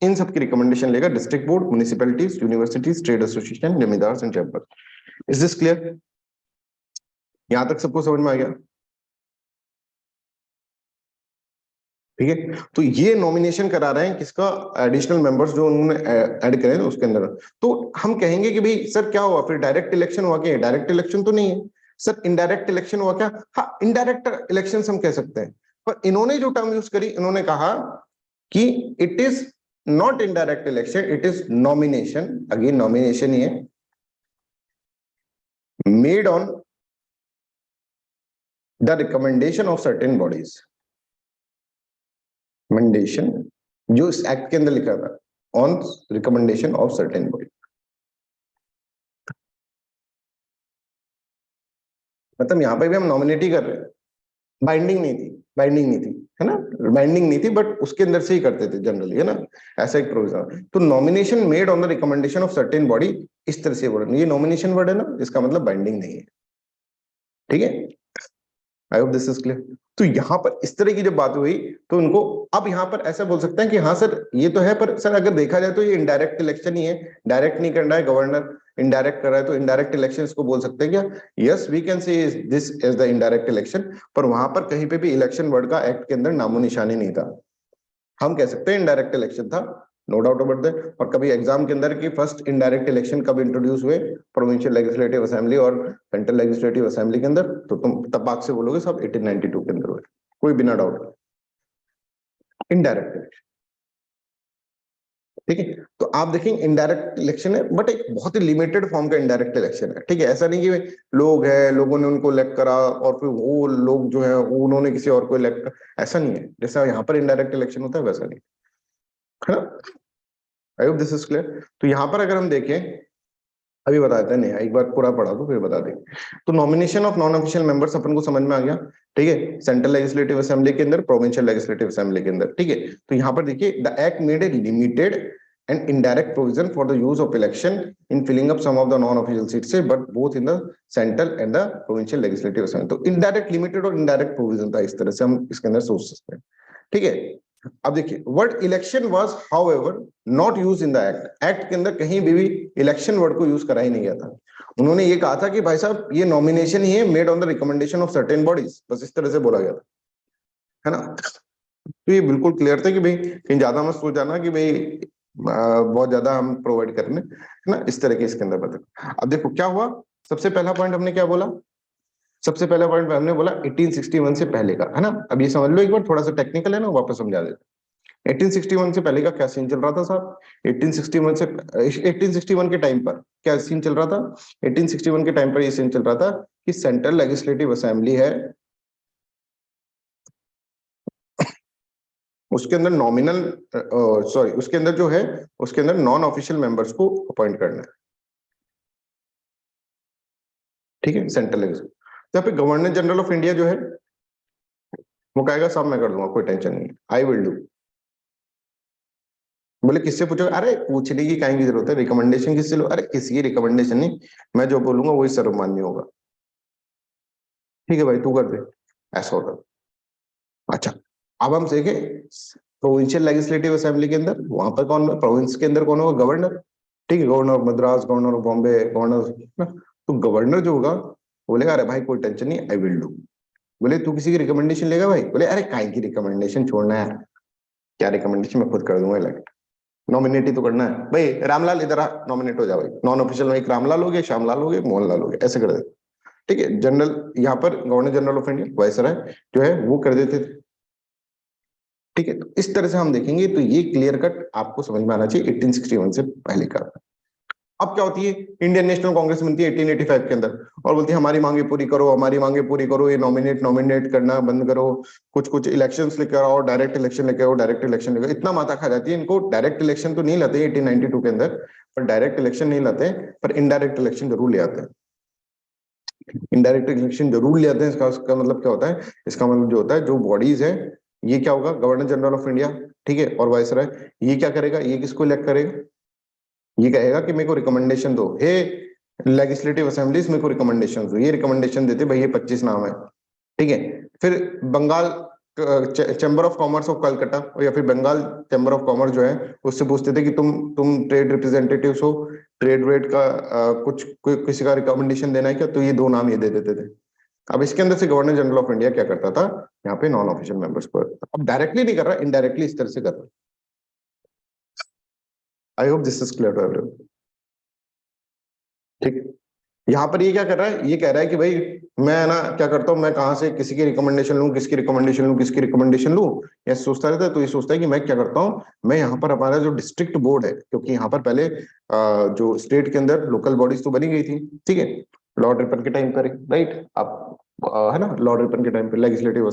इन सब की रिकमेंडेशन लेगा district board, municipalities, universities, trade association, zamindar and chamber. Is this clear? यहां तक सबको समझ में आ गया? ठीक है, तो ये नॉमिनेशन करा रहे हैं किसका, एडिशनल मेंबर्स जो उन्होंने ऐड करे उसके अंदर। तो हम कहेंगे कि भाई सर क्या हुआ, फिर डायरेक्ट इलेक्शन हुआ क्या? डायरेक्ट इलेक्शन तो नहीं है सर, इनडायरेक्ट इलेक्शन हुआ क्या? हाँ, इनडायरेक्ट इलेक्शन हम कह सकते हैं, पर इन्होंने जो टर्म यूज करी, इन्होंने कहा कि it is not indirect election, it is nomination, again nomination ही है, made on the recommendation of certain bodies, recommendation जो इस एक्ट के अंदर लिखा था, on recommendation of certain body. मतलब यहां पे भी हम नॉमिनेट ही कर रहे हैं, बाइंडिंग नहीं थी, बाइंडिंग नहीं थी, है ना, बाइंडिंग नहीं थी, बट उसके अंदर से ही करते थे जनरली, है ना, ऐसा एक प्रोविजन। तो nomination made on the recommendation of certain body, इस तरह से वर्ड, ये नॉमिनेशन वर्ड है ना, इसका मतलब बाइंडिंग नहीं है, ठीक है। आई होप दिस इज क्लियर। तो यहां पर इस तरह की जब बात हुई, तो उनको अब यहां पर ऐसा बोल सकते हैं कि हाँ सर ये तो है, पर सर अगर देखा जाए तो ये इनडायरेक्ट इलेक्शन ही है, डायरेक्ट नहीं करना है, गवर्नर इनडायरेक्ट कर रहा है, तो इनडायरेक्ट इलेक्शन इसको बोल सकते हैं क्या? Yes, we can say this is the indirect election. पर वहां पर कहीं पे भी इलेक्शन वर्ड का एक्ट के अंदर नामो निशानी नहीं था, हम कह सकते हैं इनडायरेक्ट इलेक्शन था, नो डाउट अबाउट दैट। और कभी एग्जाम के अंदर की फर्स्ट इनडायरेक्ट इलेक्शन कब इंट्रोड्यूस हुए, प्रोविंशियल लेजिस्लेटिव असेंबली और सेंट्रल लेजिस्लेटिव असेंबली के अंदर, तो तुम तब बात से बोलोगे सब 1892 के अंदर हुए, कोई बिना डाउट इनडायरेक्ट इलेक्शन, ठीक है। तो आप देखेंगे इनडायरेक्ट इलेक्शन है, बट एक बहुत ही लिमिटेड फॉर्म का इनडायरेक्ट इलेक्शन है, ठीक है। ऐसा नहीं कि लोग है, लोगों ने उनको इलेक्ट करा और फिर वो लोग जो है उन्होंने किसी और को इलेक्ट, ऐसा नहीं है जैसा यहाँ पर इनडायरेक्ट इलेक्शन होता है, वैसा नहीं, है ना। आई होप दिस इज क्लियर। तो यहाँ पर अगर हम देखें, अभी बता देते हैं, एक बार पूरा पढ़ा दो फिर बता देंगे। तो nomination of non official members अपन को समझ में आ गया, ठीक है, सेंट्रल लेजिस्लेटिव असेंबली के अंदर, प्रोविंशियल लेजिस्लेटिव असेंबली के अंदर, ठीक है। तो यहाँ पर देखिए, the act made a limited and indirect provision for the use of election in filling up some of the non official seats, but both in the central and the provincial legislative assembly. तो indirect limited और indirect provision था, इस तरह से हम इसके अंदर सोच सकते हैं, ठीक है। अब देखिए, word election was however not use in the act. Act के अंदर कहीं भी इलेक्शन वर्ड को यूज करा ही नहीं गया था। उन्होंने ये कहा था कि भाई साहब ये नॉमिनेशन ही है made on the recommendation of certain bodies, बस इस तरह से बोला गया था, है ना। तो ये बिल्कुल क्लियर था कि भाई कहीं ज्यादा मत सोच जाना कि भाई बहुत ज्यादा हम प्रोवाइड कर रहे हैं, है ना, इस तरह के इसके अंदर बता। अब देखो क्या हुआ, सबसे पहला पॉइंट हमने क्या बोला, सबसे पहला पॉइंट हमने बोला 1861 से पहले का, है ना। अब ये समझ लो एक बार, थोड़ा सा टेक्निकल है ना, वापस समझा देते। 1861 से पहले का क्या सीन चल रहा था साहब? 1861 से 1861 के टाइम पर क्या सीन चल रहा था? 1861 के टाइम पर ये सीन चल रहा था कि सेंट्रल लेजिस्लेटिव असेंबली है, उसके अंदर नॉमिनल, सॉरी, उसके अंदर जो है, उसके अंदर नॉन ऑफिशियल मेंबर्स को अपॉइंट करना है, ठीक है, सेंट्रल लेजिस्लेटिव। यहाँ पे गवर्नर जनरल ऑफ इंडिया जो है वो कहेगा साहब मैं कर दूंगा, कोई टेंशन नहीं है, आई विल डू। बोले किससे पूछोगे? अरे पूछने की काहे की जरूरत है, रिकमेंडेशन किससे लो? अरे किसी की रिकमेंडेशन नहीं, मैं जो बोलूंगा वही सर्वमान्य होगा। ठीक है भाई तू कर दे, ऐसा होता है। अच्छा, अब हम देखें प्रोविंशियल लेजिस्लेटिव असेंबली के अंदर, वहां पर कौन, प्रोविंस के अंदर कौन होगा? गवर्नर, ठीक है, governor of Madras, governor of Bombay, governor, तो गवर्नर जो होगा बोलेगा अरे भाई कोई टेंशन नहीं, आई विल डू। बोले तू किसी की रिकमेंडेशन लेगा भाई? बोले अरे काय की रिकमेंडेशन, छोड़ना है, क्या रिकमेंडेशन, मैं खुद कर दूंगा इलेक्ट। नॉमिनेट ही तो करना है भाई, रामलाल इधर आ, नॉमिनेट हो जा भाई, नॉन ऑफिशियल में एक रामलाल हो गया, श्यामलाल हो गया, मोहनलाल हो गया, ऐसे कर देते। ठीक है, जनरल यहाँ पर governor general of India viceroy जो है वो कर देते थे। ठीक है, तो इस तरह से हम देखेंगे तो ये क्लियर कट आपको समझ में आना चाहिए 1861 से पहले का। अब क्या होती है, इंडियन नेशनल कांग्रेस बनती है 1885 के अंदर और बोलती है हमारी मांगे पूरी करो, हमारी मांगे पूरी करो, ये नॉमिनेट नॉमिनेट करना बंद करो, कुछ कुछ इलेक्शंस लेकर आओ, डायरेक्ट इलेक्शन लेकर आओ, डायरेक्ट इलेक्शन लेकर। इतना माथा खा जाती है इनको, डायरेक्ट इलेक्शन तो नहीं लाते 1892 के अंदर, पर डायरेक्ट इलेक्शन नहीं लाते, पर इनडायरेक्ट इलेक्शन जरूर ले आते हैं। इनडायरेक्ट इलेक्शन जरूर ले आते हैं, इसका मतलब क्या होता है? इसका मतलब जो होता है, जो बॉडीज है, ये क्या होगा, गवर्नर जनरल ऑफ इंडिया, ठीक है, और वाइसराय, ये क्या करेगा, ये किसको इलेक्ट करेगा? ये कहेगा कि मेरे को रिकमेंडेशन दो, हे लेजिस्लेटिव असेंबलीज मेरे को रिकमेंडेशन दो, ये रिकमेंडेशन देते भाई ये 25 नाम है, ठीक है। फिर Bengal chamber of commerce of Calcutta या फिर बंगाल चैम्बर ऑफ कॉमर्स जो है उससे पूछते थे कि तुम ट्रेड रिप्रेजेंटेटिव्स हो, ट्रेड रेट का कुछ किसी का रिकमेंडेशन देना है क्या? तो ये दो नाम ये दे देते थे। अब इसके अंदर से गवर्नर जनरल ऑफ इंडिया क्या करता था, यहाँ पे नॉन ऑफिशियल मेंबर्स को, अब डायरेक्टली नहीं कर रहा, इनडायरेक्टली इस तरह से कर रहा। I hope this is clear to everyone. ठीक, यहाँ पर ये क्या कर रहा है, ये कह रहा है कि भाई मैं ना क्या करता हूँ, मैं कहाँ से किसी की रिकमेंडेशन लूँ, किसकी रिकमेंडेशन लूँ, किसकी रिकमेंडेशन लूँ, ये सोचता रहता है। तो ये सोचता है कि मैं क्या करता हूँ, मैं यहाँ पर हमारा जो डिस्ट्रिक्ट बोर्ड है, क्योंकि यहाँ पर पहले जो स्टेट के अंदर लोकल बॉडीज तो बनी गई थी, ठीक है, लॉर्ड रिपन के टाइम पर, राइट, आप है ना, लॉर्ड रिपन के टाइम पे लेजिस्लेटिव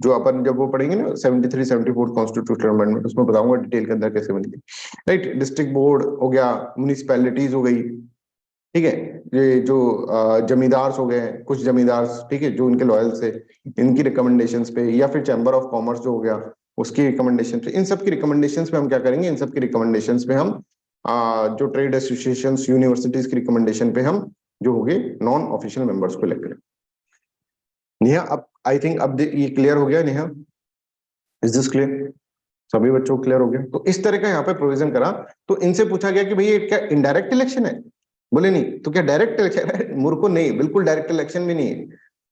जो अपन जब वो पढ़ेंगे ना 73-74 कॉन्स्टिट्यूशनल अमेंडमेंट, उसमें बताऊंगा डिटेल के अंदर कैसे बनी थी, राइट। डिस्ट्रिक्ट बोर्ड हो गया, म्युनिसिपैलिटीज हो गई, ठीक है, ये जो जमींदार हो गए, कुछ जमींदार, ठीक है, जो इनके लॉयल से, इनकी रिकमेंडेशंस पे, या फिर चैम्बर ऑफ कॉमर्स जो हो गया उसकी रिकमेंडेशन पे, इन सब की रिकमेंडेशंस पे हम क्या करेंगे, इन सब की रिकमेंडेशंस पे हम जो ट्रेड एसोसिएशंस, यूनिवर्सिटीज की रिकमेंडेशन पे हम जो हो गए नॉन ऑफिशियल मेंबर्स को लेकर। नेहा, अब आई थिंक अब ये क्लियर हो गया नेहा, इज दिस क्लियर? सभी बच्चों को क्लियर हो गया? तो इस तरह का यहाँ पे प्रोविजन करा। तो इनसे पूछा गया कि भाई ये क्या इनडायरेक्ट इलेक्शन है? बोले नहीं। तो क्या डायरेक्ट इलेक्शन है? मूर्खों, नहीं, बिल्कुल डायरेक्ट इलेक्शन भी नहीं है,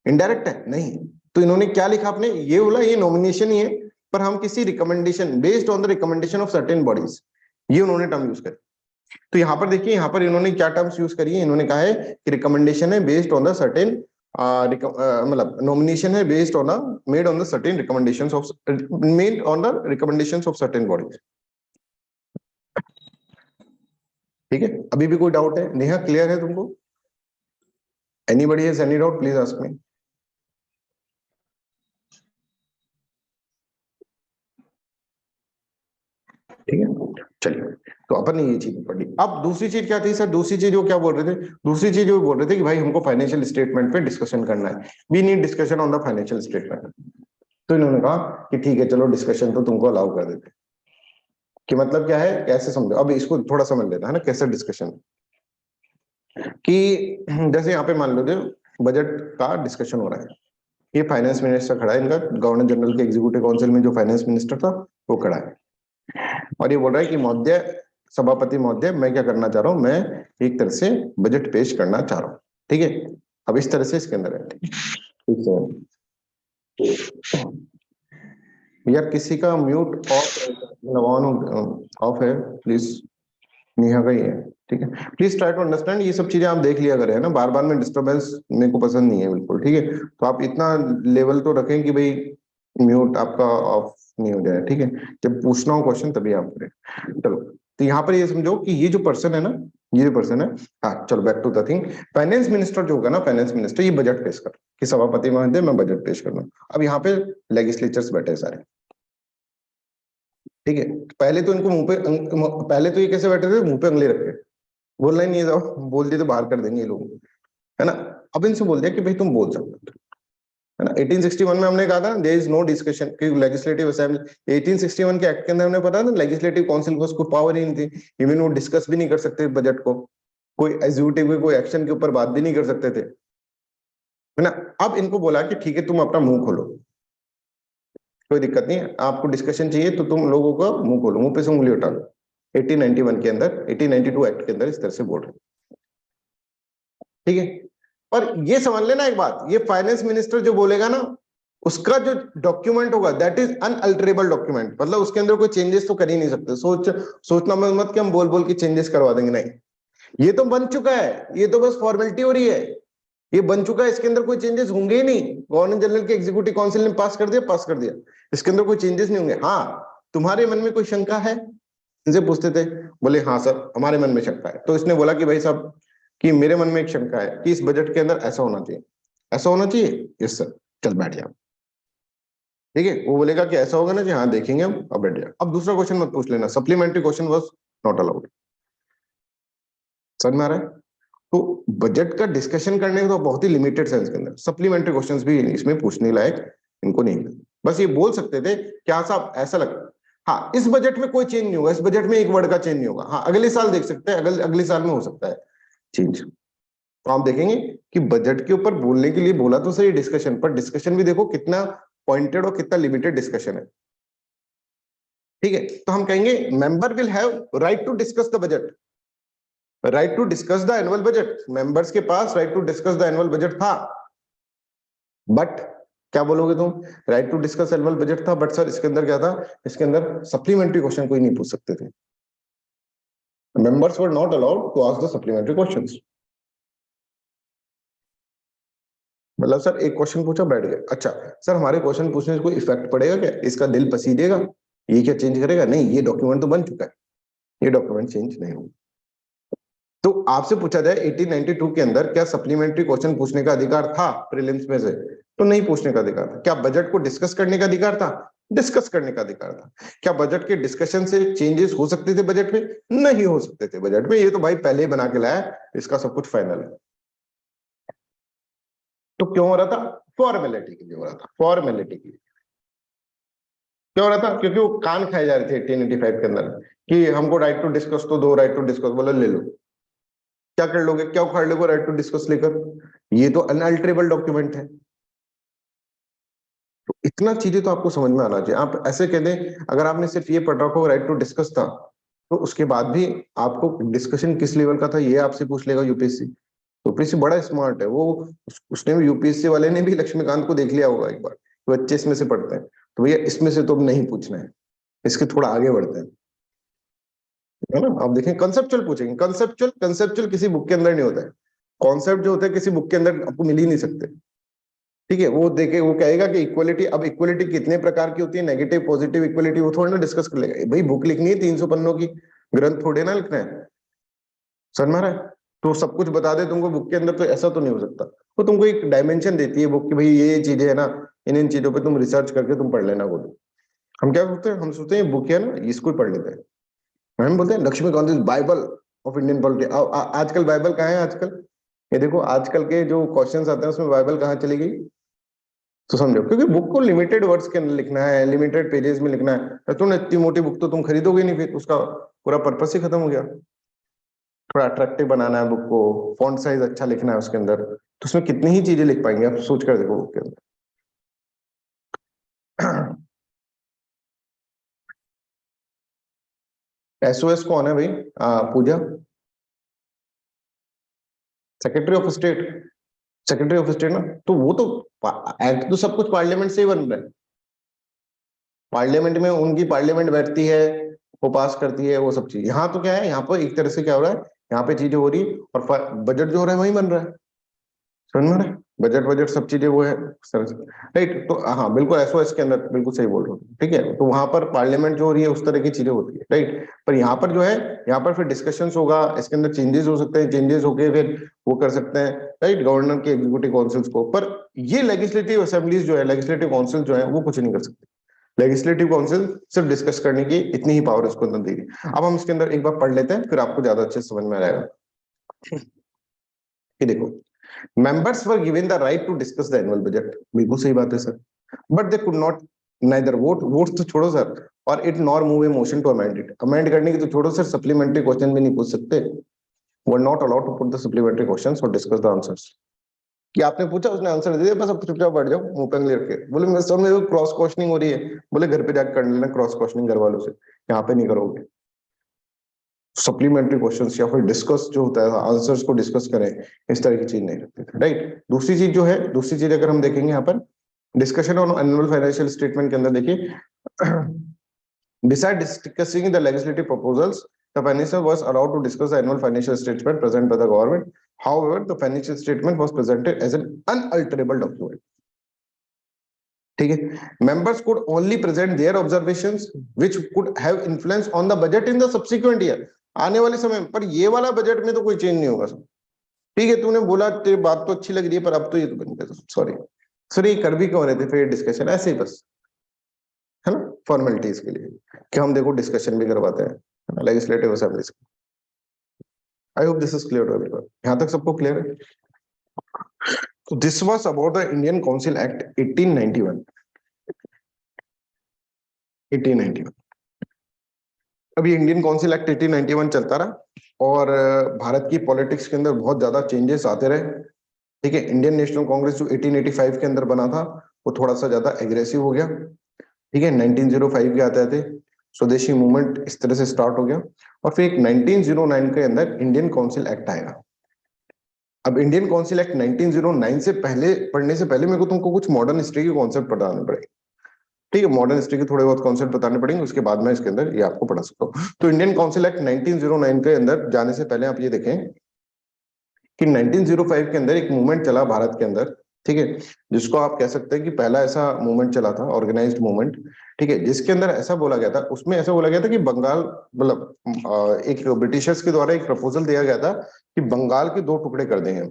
इनडायरेक्ट है, नहीं। तो इन्होंने क्या लिखा आपने, ये बोला ये नॉमिनेशन ही है, पर हम किसी recommendation, based on the recommendation of certain bodies, ये उन्होंने टर्म यूज करी। तो यहाँ पर देखिए, यहाँ पर इन्होंने क्या टर्म्स यूज करी है, इन्होंने कहा है कि रिकमेंडेशन है बेस्ड ऑन द सर्टेन, मतलब नॉमिनेशन है based on made on the certain recommendations of, made on the recommendations of certain bodies. ठीक है, अभी भी कोई डाउट है? नेहा, क्लियर है तुमको? Anybody has any doubt, please ask me. ठीक है, चलिए, तो अपन ने ये चीज पढ़ी। अब दूसरी चीज क्या थी सर? दूसरी चीज वो क्या बोल रहे थे? दूसरी चीज वो बोल रहे थे कि भाई हमको फाइनेंशियल स्टेटमेंट पे डिस्कशन करना है, we need discussion on the financial statement. तो इन्होंने कहा कि ठीक है चलो डिस्कशन तो तुमको अलाउ कर देते। कि मतलब क्या है, कैसे समझो, अब इसको थोड़ा समझ लेना है ना, कैसे डिस्कशन, कि जैसे यहाँ पे मान लो बजट का डिस्कशन हो रहा है, ये फाइनेंस मिनिस्टर खड़ा है इनका, गवर्नर जनरल के एग्जीक्यूटिव काउंसिल में जो फाइनेंस मिनिस्टर था वो खड़ा है, और ये बोल रहा है कि महोदय, सभापति महोदय, मैं क्या करना चाह रहा हूँ, मैं एक तरह से बजट पेश करना चाह रहा हूँ। ठीक है, अब इस तरह से इसके अंदर है। ठीक है यार, किसी का म्यूट ऑफ है प्लीज, नेहा का ही है। ठीक है, प्लीज ट्राई टू अंडरस्टैंड, ये सब चीजें आप देख लिया करें, है ना, बार बार में डिस्टरबेंस मेरे को पसंद नहीं है बिल्कुल। ठीक है, तो आप इतना लेवल तो रखें कि भाई म्यूट आपका ऑफ नहीं हो जाए। ठीक है, जब पूछना हो क्वेश्चन तभी आप करें। चलो, तो यहाँ पर ये समझो कि ये जो पर्सन है ना, ये जो पर्सन है, हाँ चलो back to the thing, finance minister जो होगा ना, फाइनेंस मिनिस्टर ये बजट पेश कर कि सभापति महोदय मैं बजट पेश करना। अब यहाँ पे लेजिस्लेचर्स बैठे सारे। ठीक है, पहले तो इनको मुंह पे पहले तो ये कैसे बैठे थे, मुंह पे उंगली रख के, बोलना ही नहीं है, जाओ बोल दिए तो बाहर कर देंगे ये लोग, है ना। अब इनसे बोल दिया कि भाई तुम बोल सकते हो, है ना। 1861 में हमने कहा था देयर इज नो डिस्कशन कि लेजिस्लेटिव असेंबली, 1861 के एक्ट के अंदर हमने पता था लेजिस्लेटिव काउंसिल को उसको पावर ही नहीं थी, इवन वो डिस्कस भी नहीं कर सकते बजट को, कोई एग्जीक्यूटिव के कोई एक्शन के ऊपर बात भी नहीं कर सकते थे, है ना। अब इनको बोला कि ठीक है तुम अपना मुंह खोलो, कोई दिक्कत नहीं है, आपको डिस्कशन चाहिए तो तुम लोगों का मुंह खोलो, मुंह पे से उंगली उठा लो। 1891 के अंदर, 1892 एक्ट के अंदर इस तरह से बोल रहे। ठीक है, और ये समझ लेना एक बात, ये फाइनेंस मिनिस्टर जो बोलेगा ना, उसका जो डॉक्यूमेंट होगा दैट इज अनअल्टरेबल डॉक्यूमेंट, मतलब उसके अंदर कोई चेंजेस तो कर ही नहीं सकते। सोचना मत कि हम बोल बोल के चेंजेस करवा देंगे, नहीं, ये तो बन चुका है, ये तो बस फॉर्मेलिटी हो रही है, ये बन चुका है, इसके अंदर कोई चेंजेस होंगे ही नहीं। गवर्नर जनरल के एग्जीक्यूटिव काउंसिल ने पास कर दिया, पास कर दिया, इसके अंदर कोई चेंजेस नहीं होंगे। हाँ, तुम्हारे मन में कोई शंका है, इनसे पूछते थे, बोले हाँ सर हमारे मन में शंका है, तो इसने बोला कि भाई साहब कि मेरे मन में एक शंका है कि इस बजट के अंदर ऐसा होना चाहिए, ऐसा होना चाहिए, यस सर, चल बैठ जाओ। ठीक है, वो बोलेगा कि ऐसा होगा ना जी, हाँ देखेंगे हम, अब बैठ जाओ। अब दूसरा क्वेश्चन मत पूछ लेना, supplementary question was not allowed. समझ में आ रहा है? तो बजट का डिस्कशन करने का तो बहुत ही लिमिटेड सेंस के अंदर, सप्लीमेंट्री क्वेश्चंस भी इसमें पूछने लायक इनको नहीं, बस ये बोल सकते थे क्या साहब ऐसा लगता, हाँ इस बजट में कोई चेंज नहीं होगा, इस बजट में एक वर्ड का चेंज नहीं होगा, हाँ अगले साल देख सकते हैं, अगले साल में हो सकता है चेंज। तो आप देखेंगे कि बजट के ऊपर बोलने के लिए बोला तो सही डिस्कशन, पर डिस्कशन भी देखो कितना पॉइंटेड और कितना लिमिटेड डिस्कशन है। ठीक है, तो हम कहेंगे member will have right to discuss the budget, right to discuss the annual budget, members के पास right to discuss the annual budget था, बट क्या बोलोगे तुम, right to discuss annual budget था, बट सर इसके अंदर क्या था, इसके अंदर सप्लीमेंट्री क्वेश्चन कोई नहीं पूछ सकते थे, members were not allowed to ask the supplementary questions. मतलब सर एक क्वेश्चन पूछा बैठ गए, अच्छा सर हमारे क्वेश्चन पूछने से कोई इफेक्ट पड़ेगा क्या, इसका दिल पसीजेगा, ये क्या चेंज करेगा, नहीं ये डॉक्यूमेंट तो बन चुका है, ये डॉक्यूमेंट चेंज नहीं होगा। तो आपसे पूछा जाए 1892 के अंदर क्या सप्लीमेंट्री क्वेश्चन पूछने का अधिकार था प्रीलिम्स में से, तो नहीं पूछने का अधिकार था। क्या बजट को डिस्कस करने का अधिकार था, डिस्कस करने का अधिकार था। क्या बजट के डिस्कशन से चेंजेस हो सकते थे बजट में, नहीं हो सकते थे बजट में, ये तो भाई पहले ही बना के लाया, इसका सब कुछ फाइनल है। तो क्यों हो रहा था, फॉर्मेलिटी के लिए हो रहा था, फॉर्मेलिटी के लिए क्यों हो रहा था, क्योंकि वो कान खाए जा रहे थे 1885 के अंदर कि हमको राइट टू डिस्कस तो दो, राइट टू डिस्कस, बोलो ले लो, क्या कर लोगे, क्या उखाड़ लोगे राइट टू डिस्कस लेकर, ये तो अनअल्टरेबल डॉक्यूमेंट है। तो इतना चीजें तो आपको समझ में आना चाहिए। आप ऐसे कह दें अगर आपने सिर्फ ये पढ़ रखा हो राइट टू डिस्कस था, तो उसके बाद भी आपको डिस्कशन किस लेवल का था ये आपसे पूछ लेगा यूपीएससी। यूपीएससी बड़ा स्मार्ट है, वो उसने भी, यूपीएससी वाले ने भी लक्ष्मीकांत को देख लिया होगा एक बार, तो बच्चे इसमें से पढ़ते हैं, तो भैया इसमें से तो अब नहीं पूछना है, इसके थोड़ा आगे बढ़ते हैं, है ना। आप देखें कंसेप्चुअल पूछेंगे, कंसेप्चुअल कंसेप्चुअल किसी बुक के अंदर नहीं होता है, कॉन्सेप्ट जो होता है किसी बुक के अंदर आपको मिल ही नहीं सकते। ठीक है, वो देखे वो कहेगा कि इक्वलिटी, अब इक्वलिटी कितने प्रकार की होती है, नेगेटिव पॉजिटिव इक्वलिटी, वो थोड़ा ना डिस्कस कर लेगा, भाई बुक लिखनी है 300 पन्नों की, ग्रंथ थोड़े ना लिखना है, समझ में आ रहा है। तो सब कुछ बता दे तुमको बुक के अंदर, तो ऐसा तो नहीं हो सकता। वो तुमको एक डायमेंशन देती है बुक की, भाई ये चीजें है ना, इन चीजों पे तुम रिसर्च करके तुम पढ़ लेना। बोलो हम क्या सोचते हैं, हम सोचते हैं बुक है ना इसको ही पढ़ लेते हैं, हम बोलते हैं Laxmikanth is bible of Indian polity. आजकल बाइबल कहाँ है, आजकल ये देखो आजकल के जो क्वेश्चंस आते हैं उसमें बाइबल कहाँ चली गई, तो समझो, क्योंकि बुक को लिमिटेड वर्ड्स के अंदर लिखना है, लिमिटेड पेजेस में लिखना है, तो तुम इतनी मोटी बुक तो तुम खरीदोगे नहीं, फिर उसका पूरा पर्पस ही खत्म हो गया। थोड़ा अट्रैक्टिव बनाना है बुक को, फॉन्ट साइज अच्छा लिखना है उसके अंदर, तो उसमें कितनी ही चीजें लिख पाएंगे आप, सोच कर देखो बुक के अंदर। एसओएस कौन है भाई? Pooja, secretary of state, secretary of state ना। तो वो तो एक्ट तो सब कुछ पार्लियामेंट से ही बन रहा है। पार्लियामेंट में उनकी पार्लियामेंट बैठती है, वो पास करती है वो सब चीज। यहाँ तो क्या है, यहाँ पर एक तरह से क्या हो रहा है, यहाँ पे चीजें हो रही है और बजट जो हो रहा है वही बन रहा है। समझ में रहा है? बजट बजट सब चीजें वो है सर। राइट, तो हाँ बिल्कुल एसओएस के अंदर बिल्कुल सही बोल रहे हो, ठीक है। तो वहां पर पार्लियामेंट जो हो रही है उस तरह की चीजें होती है, राइट। पर यहाँ पर जो है, यहाँ पर फिर डिस्कशंस होगा, इसके अंदर चेंजेस हो सकते हैं, चेंजेस होके फिर वो कर सकते हैं, राइट, गवर्नर के एग्जीक्यूटिव काउंसिल्स को। पर ये लेजिस्लेटिव असेंबलीज जो है, लेजिस्लेटिव काउंसिल जो है, वो कुछ नहीं कर सकते। लेजिस्लेटिव काउंसिल सिर्फ डिस्कस करने की इतनी ही पावर इसको अंदर दी है। अब हम इसके अंदर एक बार पढ़ लेते हैं, फिर आपको ज्यादा अच्छे से समझ में आएगा। ये देखो, members were given the right to discuss the annual budget, बिल्कुल सही बात है sir, but they could not neither vote तो छोड़ो सर, और it nor move a motion to amend it। amend करने की तो छोड़ो सर, supplementary question भी नहीं पूछ सकते। were not allowed to put the supplementary questions or discuss the answers। कि आपने पूछा, उसने आंसर दे दिया, बस अब चुपचाप बैठ जाओ मुंह पे उंगली रख के। बोले मेरे सर मेरे क्रॉस क्वेश्चनिंग हो रही है। बोले घर पे जाकर कर लेना क्रॉस क्वेश्चनिंग घर वालों से, यहाँ पे नहीं करोगे। सप्लीमेंट्री क्वेश्चंस या फिर डिस्कस जो होता है आंसर्स को डिस्कस करें, इस तरह की चीज नहीं रखते थे, राइट। दूसरी चीज जो है, दूसरी चीज अगर हम देखेंगे यहाँ पर discussion on annual financial statement के अंदर देखिए, besides discussing the legislative proposals, the financier was allowed to discuss the annual financial statement present by the government। however, the financial statement was presented as an unalterable document। ठीक है, members could only present their observations which could have influence on the budget in the subsequent year। आने वाले समय पर ये वाला budget में तो कोई चेंज नहीं होगा सर। ठीक है, तूने बोला तेरी बात तो अच्छी लग रही है, पर अब तो ये तो बन गया। सॉरी सर, ये कर भी क्यों रहे थे फिर डिस्कशन, ऐसे ही बस, है ना, फॉर्मेलिटीज के लिए कि हम देखो डिस्कशन भी करवाते हैं legislative assemblies. I hope this is clear to everyone, यहाँ तक सबको क्लियर है। तो this was about the Indian council act 1891। 1891 अभी इंडियन काउंसिल एक्ट 1891 चलता रहा और भारत की पॉलिटिक्स के अंदर बहुत ज्यादा चेंजेस आते रहे। ठीक है, इंडियन नेशनल कांग्रेस जो 1885 के अंदर बना था, वो थोड़ा सा ज्यादा एग्रेसिव हो गया। ठीक है, 1905 के आते आते स्वदेशी मूवमेंट इस तरह से स्टार्ट हो गया और फिर एक 1909 के अंदर इंडियन काउंसिल एक्ट आएगा। अब इंडियन काउंसिल एक्ट 1909 से पहले पढ़ने से पहले मेरे को तुमको कुछ मॉडर्न हिस्ट्री के कॉन्सेप्ट बताने पड़ेंगे। ठीक है, मॉडर्न हिस्ट्री के थोड़े बहुत कॉन्सेप्ट बताने पड़ेंगे, उसके बाद में इसके अंदर ये आपको पढ़ा सकता हूँ। तो इंडियन काउंसिल एक्ट 1909 के अंदर जाने से पहले आप ये देखें कि 1905 के अंदर एक मूवमेंट चला भारत के अंदर। ठीक है, जिसको आप कह सकते हैं कि पहला ऐसा मूवमेंट चला था, ऑर्गेनाइज्ड मूवमेंट। ठीक है, जिसके अंदर ऐसा बोला गया था, उसमें ऐसा बोला गया था कि बंगाल, मतलब एक ब्रिटिशर्स के द्वारा एक प्रपोजल दिया गया था कि बंगाल के दो टुकड़े कर देंगे,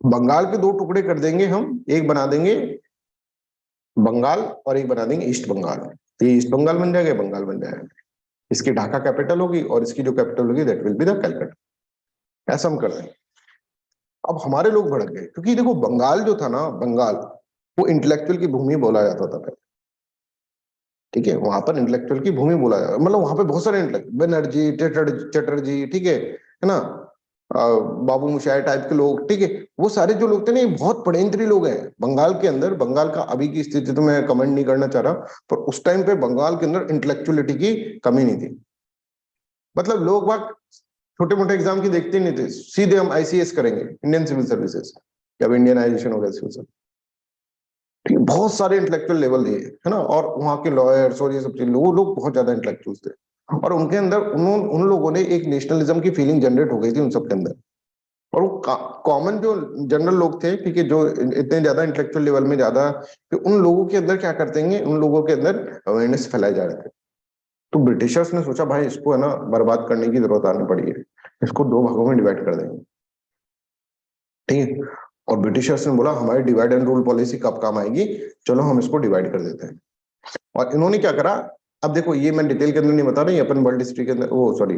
बंगाल के दो टुकड़े कर देंगे हम, एक बना देंगे बंगाल और एक बना देंगे ईस्ट बंगाल। ये ईस्ट बंगाल बन जाएगा, बंगाल बन जाएगा। इसकी ढाका कैपिटल होगी और इसकी जो कैपिटल होगी that will be the Calcutta. ऐसा हम कर देंगे। अब हमारे लोग भड़क गए, क्योंकि देखो बंगाल जो था ना, बंगाल वो इंटेलेक्चुअल की भूमि बोला जाता था पहले। ठीक है, वहां पर इंटेलेक्चुअल की भूमि बोला जाता, मतलब वहां पे बहुत सारे इंटेलेक्ट, बनर्जी, चटर्जी, ठीक है ना, बाबू मुशाय टाइप के लोग। ठीक है, वो सारे जो लोग थे ना, ये बहुत पढ़ेंतरी लोग हैं बंगाल के अंदर। बंगाल का अभी की स्थिति तो मैं कमेंट नहीं करना चाह रहा, पर उस टाइम पे बंगाल के अंदर इंटेलेक्चुअलिटी की कमी नहीं थी। मतलब लोग बाग छोटे मोटे एग्जाम की देखते नहीं थे, सीधे हम आईसीएस करेंगे, इंडियन सिविल सर्विसेज, जब इंडियनाइजेशन हो गया सिविल सर्विस। ठीक है, बहुत सारे इंटेलेक्चुअल लेवल दिए, है ना, और वहां के लॉयर्स और ये सब चीजें, वो लोग बहुत ज्यादा इंटेलेक्चुअल्स थे। और उनके अंदर उन लोगों ने एक नेशनलिज्म की फीलिंग जनरेट हो गई थी उन सबके अंदर। और वो कॉमन जो जनरल लोग थे, ठीक है, जो इतने ज्यादा इंटेलेक्चुअल लेवल में ज्यादा, कि उन लोगों के अंदर क्या करते हैं, उन लोगों के अंदर अवेयरनेस फैलाए जा रहे थे। तो ब्रिटिशर्स ने सोचा भाई इसको है ना बर्बाद करने की जरूरत आने पड़ी है, इसको दो भागों में डिवाइड कर देंगे। ठीक है, और ब्रिटिशर्स ने बोला हमारी डिवाइड एंड रूल पॉलिसी कब काम आएगी, चलो हम इसको डिवाइड कर देते हैं। और इन्होंने क्या करा, अब देखो ये मैं डिटेल के अंदर नहीं बता रहा, ये अपन वर्ल्ड हिस्ट्री के अंदर, वो सॉरी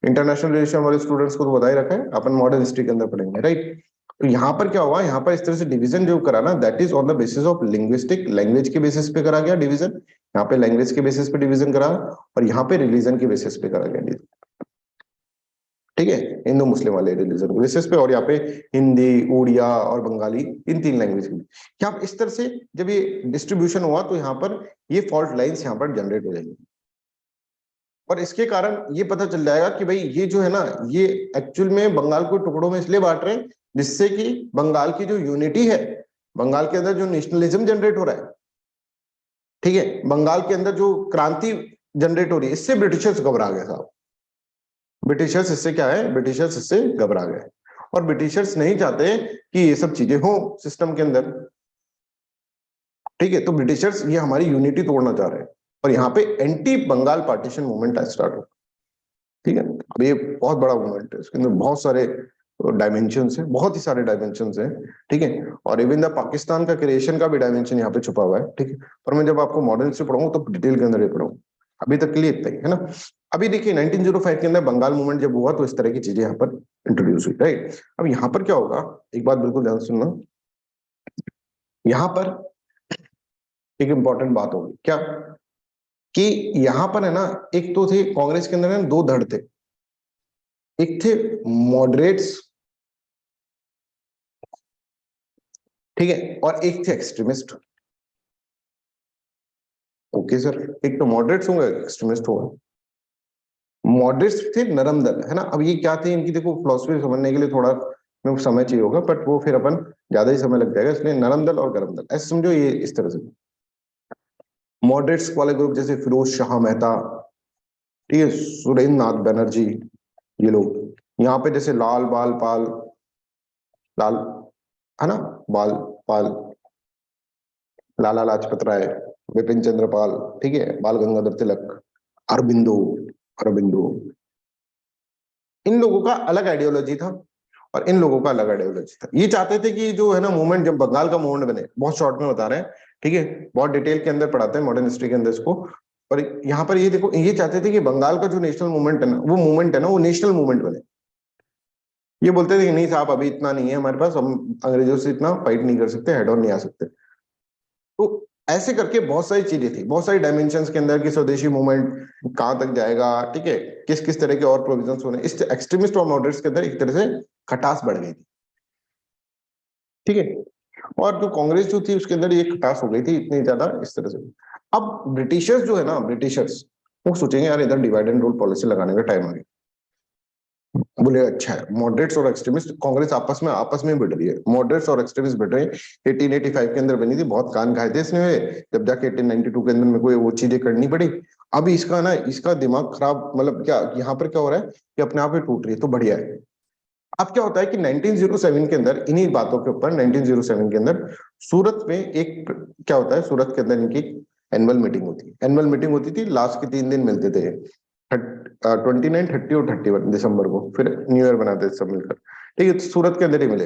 इंटरनेशनल रिलेशन वाले स्टूडेंट्स को तो बता ही रखा है, अपन मॉडर्न हिस्ट्री के अंदर पढ़ेंगे, राइट। तो यहाँ पर क्या हुआ, यहाँ पर इस तरह से डिवीजन जो करा ना, that is on the basis of linguistic, language के बेसिस पे करा गया डिवीजन। यहाँ पे लैंग्वेज के बेसिस पे डिवीजन करा और यहाँ पे रिलीजन के बेसिस पे करा गया डिवीजन। ठीक है, हिंदू मुस्लिम वाले रिलीजन को बेसिस पे, और यहाँ पे हिंदी, उड़िया और बंगाली, इन 3 लैंग्वेज की। क्या इस तरह से जब ये डिस्ट्रीब्यूशन हुआ तो यहाँ पर ये फॉल्ट लाइंस यहाँ पर जनरेट हो जाएंगी, और इसके कारण ये पता चल जाएगा कि भाई ये जो है ना, ये एक्चुअल में बंगाल को टुकड़ों में इसलिए बांट रहे हैं जिससे कि बंगाल की जो यूनिटी है, बंगाल के अंदर जो नेशनलिज्म जनरेट हो रहा है, ठीक है, बंगाल के अंदर जो क्रांति जनरेट हो रही है, इससे ब्रिटिशर्स घबरा गए साहब। ब्रिटिशर्स इससे क्या है, ब्रिटिशर्स इससे घबरा गए, और ब्रिटिशर्स नहीं चाहते कि ये सब चीजें हो सिस्टम के अंदर, ठीक है। तो ब्रिटिशर्स ये हमारी यूनिटी तोड़ना चाह रहे हैं, और यहाँ पे anti Bengal partition movement start हो, ठीक है। अब ये बहुत बड़ा मूवमेंट है, इसके अंदर बहुत सारे डायमेंशंस है, बहुत ही सारे डायमेंशंस है, ठीक है। और इवन द पाकिस्तान का क्रिएशन का भी डायमेंशन यहाँ पे छुपा हुआ है, ठीक है। पर मैं जब आपको मॉडर्न हिस्ट्री पढ़ाऊंगा तो डिटेल के अंदर ये पढ़ाऊंगा, अभी तक के लिए इतना ही है ना। अभी देखिए 1905 के अंदर बंगाल मूवमेंट जब हुआ तो इस तरह की चीजें यहाँ पर इंट्रोड्यूस हुई, राइट। अब यहाँ पर क्या होगा, एक बात बिल्कुल ध्यान सुनना, यहाँ पर एक इंपॉर्टेंट बात होगी क्या, कि यहाँ पर है ना, एक तो थे कांग्रेस के अंदर 2 धड़ थे, एक थे मॉडरेट्स, ठीक है, और एक थे एक्सट्रीमिस्ट। ओके सर, एक तो मॉडरेट्स होंगे, एक्सट्रीमिस्ट होगा। मॉडरेट्स थे नरम दल, है ना। अब ये क्या थे इनकी, देखो फिलोसफी समझने के लिए थोड़ा में समय चाहिए होगा, बट वो फिर अपन ज्यादा ही समय लग जाएगा, इसलिए नरम दल और गरम दल ऐसे समझो, ये इस तरह से। मॉडरेट्स वाले ग्रुप जैसे फिरोज शाह मेहता, ठीक है, सुरेंद्र नाथ बनर्जी, ये लोग। यहाँ पे जैसे लाल बाल पाल, लाल, है ना, बाल पाल, लाला लाजपत राय, विपिन चंद्र पाल, ठीक है, बाल गंगाधर तिलक, अरबिंदो, अरबिंदो, इन लोगों का अलग आइडियोलॉजी था और इन लोगों का अलग आइडियोलॉजी था। ये चाहते थे कि जो है ना मूवमेंट, जब बंगाल का मूवमेंट बने, बहुत शॉर्ट में बता रहे हैं, ठीक है, बहुत डिटेल के अंदर पढ़ाते हैं मॉडर्न हिस्ट्री के अंदर इसको। और यहाँ पर ये देखो, ये चाहते थे कि बंगाल का जो नेशनल मूवमेंट है ना, वो मूवमेंट है ना, वो नेशनल मूवमेंट बने। ये बोलते थे कि नहीं साहब, अभी इतना नहीं है हमारे पास, हम अंग्रेजों से इतना फाइट नहीं कर सकते, हेड ऑन नहीं आ सकते। तो ऐसे करके बहुत सारी चीजें थी, बहुत सारी डायमेंशंस के अंदर कि स्वदेशी मूवमेंट कहां तक जाएगा, ठीक है, किस किस तरह के और प्रोविजंस होने, इस एक्सट्रीमिस्ट और मॉडरेट्स के अंदर एक तरह से खटास बढ़ गई थी, ठीक है। और जो कांग्रेस जो थी उसके अंदर ये खटास हो गई थी इतनी ज्यादा, इस तरह से। अब ब्रिटिशर्स जो है ना, ब्रिटिशर्स वो सोचेंगे यार इधर डिवाइड एंड रूल पॉलिसी लगाने का टाइम आ गया। बोले अच्छा है, मॉडरेट्स और एक्सट्रीमिस्ट, कांग्रेस आपस में बढ़ रही है, मॉडरेट्स और एक्सट्रीमिस्ट बढ़ रहे हैं। 1885 के अंदर बनी थी, बहुत कान खाए थे इसने, जब जाके 1892 के अंदर में कोई वो चीजें करनी पड़ी। अभी इसका ना, इसका दिमाग खराब, मतलब क्या यहाँ पर क्या हो रहा है कि अपने आप ही टूट रही है, तो बढ़िया है। अब क्या होता है कि 1907 के अंदर, इन्हीं बातों के ऊपर 1907 के अंदर सूरत में एक, क्या होता है, सूरत के अंदर इनकी एनुअल मीटिंग होती है। एनुअल मीटिंग होती थी, लास्ट के 3 दिन मिलते थे, 29, 30 और 31 दिसंबर को, फिर न्यू ईयर बनाते थे सब मिलकर, ठीक है। तो सूरत के अंदर ही मिले।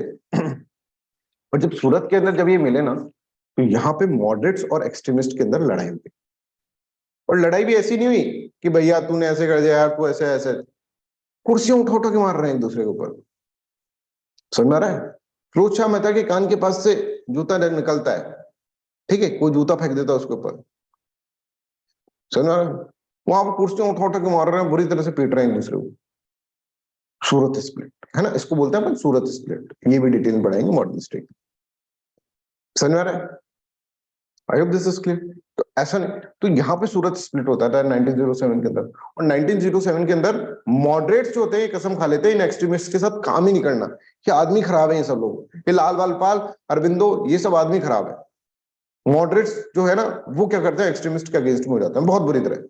और जब सूरत के अंदर जब ये मिले ना, तो यहाँ पे मॉडरेट्स और एक्सट्रीमिस्ट के अंदर लड़ाई हुई। और लड़ाई भी ऐसी नहीं हुई कि भैया तूने ऐसे कर दिया यार, तू ऐसे ऐसे, कुर्सियां उठा उठा के मार रहे हैं एक दूसरे के ऊपर, समझ में आ रहा है। फिरोज शाह मेहता के कान के पास से जूता निकलता है, ठीक है, कोई जूता फेंक देता है उसके ऊपर, समझ में आ रहा है। वहां पर कुर्सियां उठा उठा के मार रहे हैं, बुरी तरह से पीट रहे हैं एक दूसरे को। सूरत स्प्लिट, है ना, इसको बोलते हैं अपन सूरत स्प्लिट, ये भी डिटेल में पढ़ाएंगे मॉडर्न हिस्ट्री। समझ में आ रहा है, आई होप दिस इज क्लियर। तो ऐसा नहीं, तो यहाँ पे सूरत स्प्लिट होता था 1907 के अंदर। और 1907 के अंदर मॉडरेट्स जो होते हैं कसम खा लेते हैं इन एक्सट्रीमिस्ट के साथ काम ही नहीं करना, कि आदमी खराब है ये सब लोग, ये लाल बाल पाल, अरविंदो, ये सब आदमी खराब है। मॉडरेट्स जो है ना, वो क्या करते हैं, एक्सट्रीमिस्ट के अगेंस्ट में हो जाते हैं बहुत बुरी तरह,